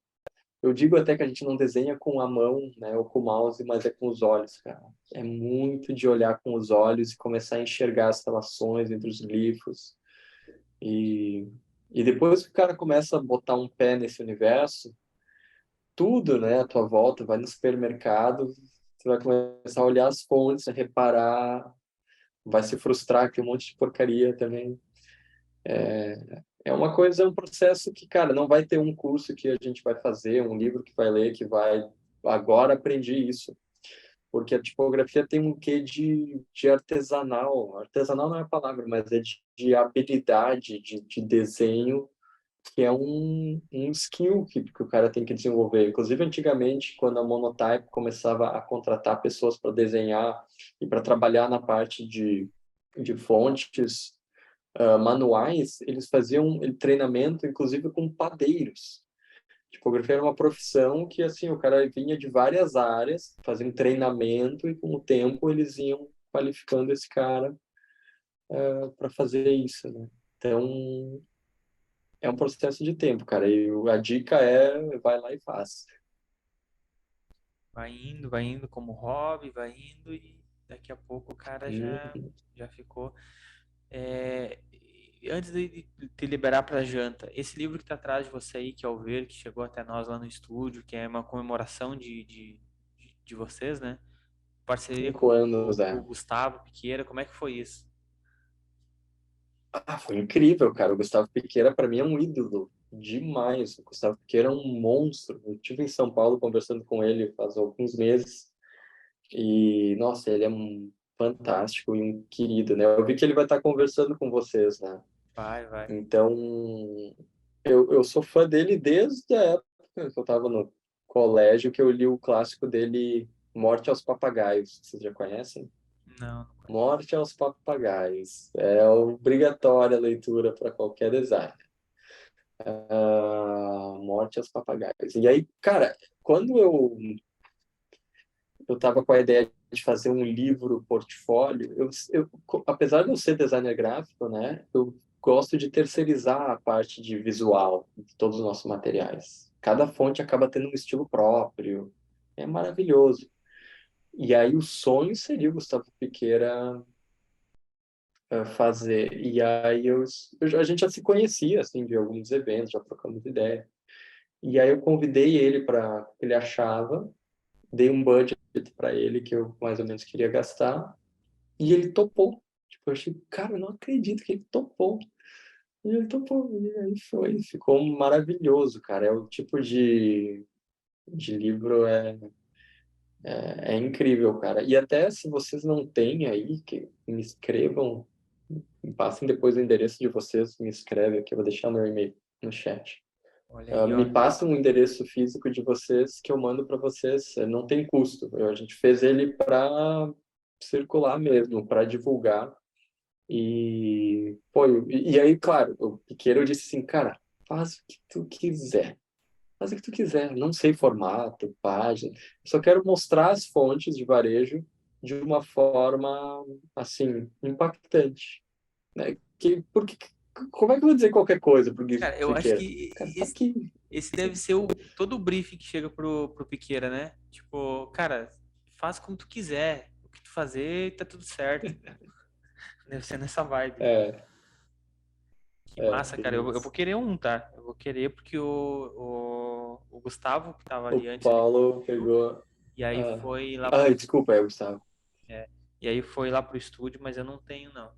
S2: Eu digo até que a gente não desenha com a mão, né, ou com o mouse, mas é com os olhos, cara. É muito de olhar com os olhos e começar a enxergar as relações entre os glifos. E, e depois que o cara começa a botar um pé nesse universo, tudo, né, à tua volta, vai no supermercado, você vai começar a olhar as fontes, a reparar, vai se frustrar que tem um monte de porcaria também. É uma coisa, é um processo que, cara, não vai ter um curso que a gente vai fazer, um livro que vai ler, que vai, agora aprendi isso. Porque a tipografia tem um quê de artesanal. Artesanal não é a palavra, mas é de habilidade, de desenho, que é um skill que o cara tem que desenvolver. Inclusive, antigamente, quando a Monotype começava a contratar pessoas para desenhar e para trabalhar na parte de fontes manuais, eles faziam treinamento, inclusive, com padeiros. Tipografia era uma profissão que, assim, o cara vinha de várias áreas, fazendo treinamento, e com o tempo eles iam qualificando esse cara para fazer isso, né? Então, é um processo de tempo, cara. E a dica é, vai lá e faz.
S1: Vai indo como hobby, vai indo e daqui a pouco o cara
S2: Uhum.
S1: já ficou. E antes de te liberar para janta, esse livro que está atrás de você aí, que é o Ver, que chegou até nós lá no estúdio, que é uma comemoração de vocês, né? Parceria com
S2: 5 anos,
S1: com o Gustavo Piqueira, como é que foi isso?
S2: Foi incrível, cara. O Gustavo Piqueira, para mim, é um ídolo demais. O Gustavo Piqueira é um monstro. Eu estive em São Paulo conversando com ele faz alguns meses. E, nossa, ele é um fantástico e um querido, né? Eu vi que ele vai estar conversando com vocês, né?
S1: Vai.
S2: Então, eu sou fã dele desde a época que eu estava no colégio, que eu li o clássico dele, Morte aos Papagaios. Vocês já conhecem?
S1: Não.
S2: Morte aos Papagaios. É obrigatória a leitura para qualquer designer. Morte aos Papagaios. E aí, cara, quando eu estava com a ideia de fazer um livro portfólio, apesar de eu ser designer gráfico, né, eu gosto de terceirizar a parte de visual de todos os nossos materiais. Cada fonte acaba tendo um estilo próprio. É maravilhoso. E aí o sonho seria o Gustavo Piqueira fazer. E aí a gente já se conhecia, assim, de alguns eventos, já trocamos ideia. E aí eu convidei ele para ele achava, dei um budget para ele que eu mais ou menos queria gastar, e ele topou. Tipo, eu achei, cara, eu não acredito que ele topou. E ele topou, e aí ficou maravilhoso, cara. É o tipo de livro é incrível, cara. E até se vocês não têm aí, que me escrevam, me passem depois o endereço de vocês, me escreve aqui, eu vou deixar meu e-mail no chat.
S1: Olha aí, ó.
S2: Me passem um endereço físico de vocês que eu mando para vocês. Não tem custo. A gente fez ele para circular mesmo, para divulgar. E aí, claro, o Piqueiro disse assim, cara, faz o que tu quiser. Faz o que tu quiser. Não sei formato, página. Eu só quero mostrar as fontes de varejo de uma forma, assim, impactante, né? Porque, como é que eu vou dizer qualquer coisa pro
S1: Cara, eu acho
S2: Piqueiro?
S1: que
S2: Cara, tá aqui.
S1: esse deve ser todo o briefing que chega pro Piqueira, né? Tipo, cara, faz como tu quiser. O que tu fazer, tá tudo certo. Deve ser nessa vibe.
S2: É,
S1: Que massa, cara.
S2: tem
S1: Eu vou
S2: isso.
S1: querer um, tá? Eu vou querer porque o Gustavo, que tava
S2: O
S1: ali antes, ele
S2: Paulo
S1: pediu.
S2: pegou.
S1: E aí
S2: Ah,
S1: foi lá
S2: ai, desculpa, Gustavo.
S1: e aí foi lá pro estúdio, mas eu não tenho, não.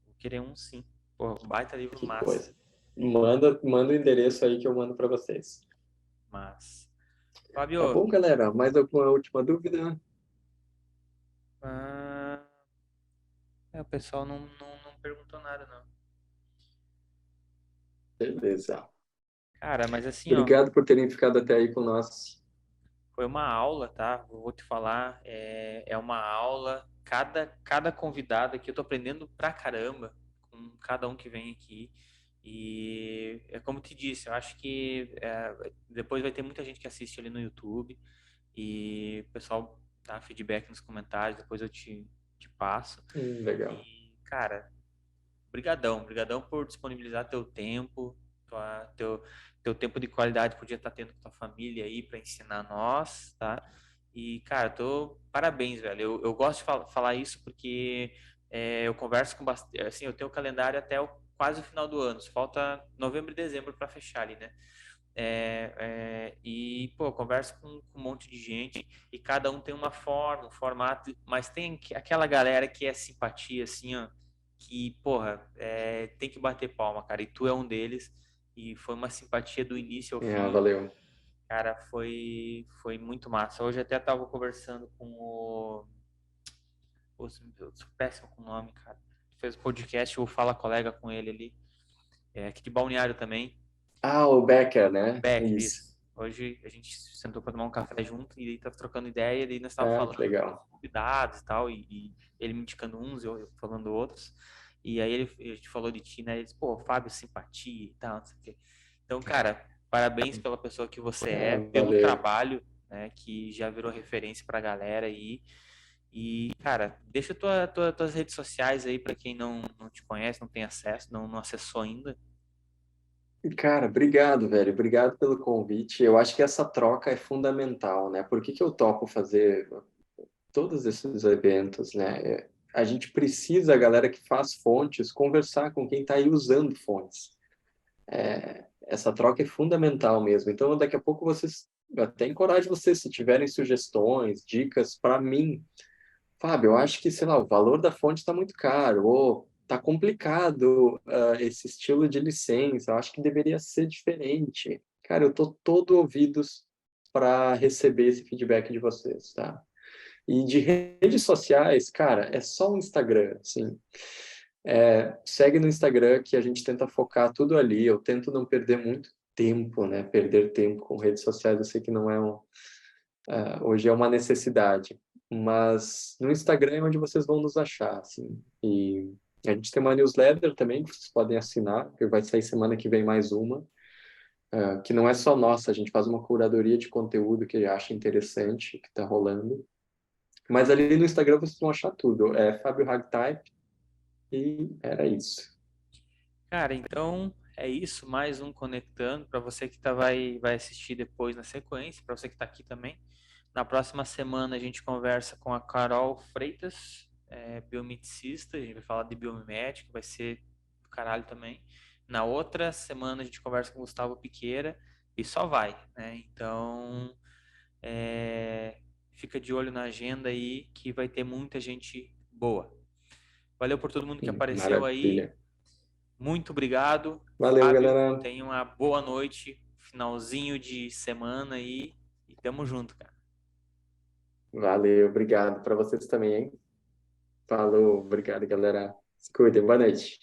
S1: Vou querer um sim. Pô, baita livro
S2: Que
S1: massa.
S2: coisa. Manda o endereço aí que eu mando para vocês.
S1: Mas,
S2: Tá bom,
S1: Fábio,
S2: galera? Mais alguma última dúvida?
S1: ah, o pessoal não perguntou nada, não.
S2: Beleza.
S1: Cara, mas assim, ó,
S2: Obrigado por terem ficado até aí com nós.
S1: foi uma aula, tá? Vou te falar, é uma aula. Cada convidado aqui, eu tô aprendendo pra caramba com cada um que vem aqui. E é como te disse, eu acho que depois vai ter muita gente que assiste ali no YouTube. E o pessoal dá feedback nos comentários, depois eu te passo.
S2: Legal.
S1: E, cara, brigadão, brigadão por disponibilizar teu tempo, teu tempo de qualidade podia estar tendo com tua família aí para ensinar nós, tá? E, cara, parabéns, velho. Eu gosto de falar isso porque eu converso com bastante, assim, eu tenho o calendário até quase o final do ano, só falta novembro e dezembro para fechar ali, né? E, pô, eu converso com um monte de gente e cada um tem uma forma, um formato, mas tem aquela galera que é simpatia, assim, ó, que, porra, tem que bater palma, cara, e tu é um deles, e foi uma simpatia do início ao fim,
S2: Valeu.
S1: cara, foi muito massa. Hoje até tava conversando com eu sou péssimo com o nome, cara, fez o podcast, o Fala Colega com ele ali, aqui de Balneário também,
S2: O Becker, né?
S1: Becker,
S2: Isso.
S1: isso. Hoje a gente sentou para tomar um café junto e aí tá trocando ideia e aí nós tava
S2: Que
S1: falando
S2: legal.
S1: de convidados e tal, e ele me indicando uns, eu falando outros. E aí a gente falou de ti, né? Ele disse, pô, Fábio, simpatia e tal, não sei o quê. Então, cara, parabéns pela pessoa que você é, pelo
S2: Valeu.
S1: trabalho, né, que já virou referência pra galera aí. E, cara, deixa tuas redes sociais aí para quem não te conhece, não tem acesso, não acessou ainda.
S2: Cara, obrigado, velho. Obrigado pelo convite. Eu acho que essa troca é fundamental, né? Por que que eu topo fazer todos esses eventos, né? A gente precisa, a galera que faz fontes, conversar com quem está aí usando fontes. Essa troca é fundamental mesmo. Então, daqui a pouco eu até encorajo vocês, se tiverem sugestões, dicas para mim. Fábio, eu acho que, sei lá, o valor da fonte está muito caro, ou está complicado, esse estilo de licença, eu acho que deveria ser diferente. Cara, eu estou todo ouvidos para receber esse feedback de vocês, tá? E de redes sociais, cara, é só o Instagram, assim. Segue no Instagram que a gente tenta focar tudo ali. Eu tento não perder muito tempo, né? Perder tempo com redes sociais, eu sei que não é hoje é uma necessidade, mas no Instagram é onde vocês vão nos achar, assim. E a gente tem uma newsletter também que vocês podem assinar, que vai sair semana que vem mais uma, que não é só nossa, a gente faz uma curadoria de conteúdo que acha interessante, que está rolando. Mas ali no Instagram vocês vão achar tudo. É Fábio Hagtype e era isso.
S1: Cara, então é isso, mais um conectando para você que vai assistir depois na sequência, para você que está aqui também. Na próxima semana a gente conversa com a Carol Freitas, biometicista, a gente vai falar de biomimética, vai ser do caralho também. Na outra semana a gente conversa com o Gustavo Piqueira e só vai, né? Então, fica de olho na agenda aí que vai ter muita gente boa. Valeu por todo mundo que apareceu aí.
S2: Maravilha.
S1: Muito obrigado,
S2: Valeu,
S1: Fábio.
S2: galera.
S1: Tenha uma boa noite, finalzinho de semana aí e tamo junto, cara.
S2: Valeu, obrigado para vocês também, hein? Falou, obrigado, galera. Se cuidem, boa noite.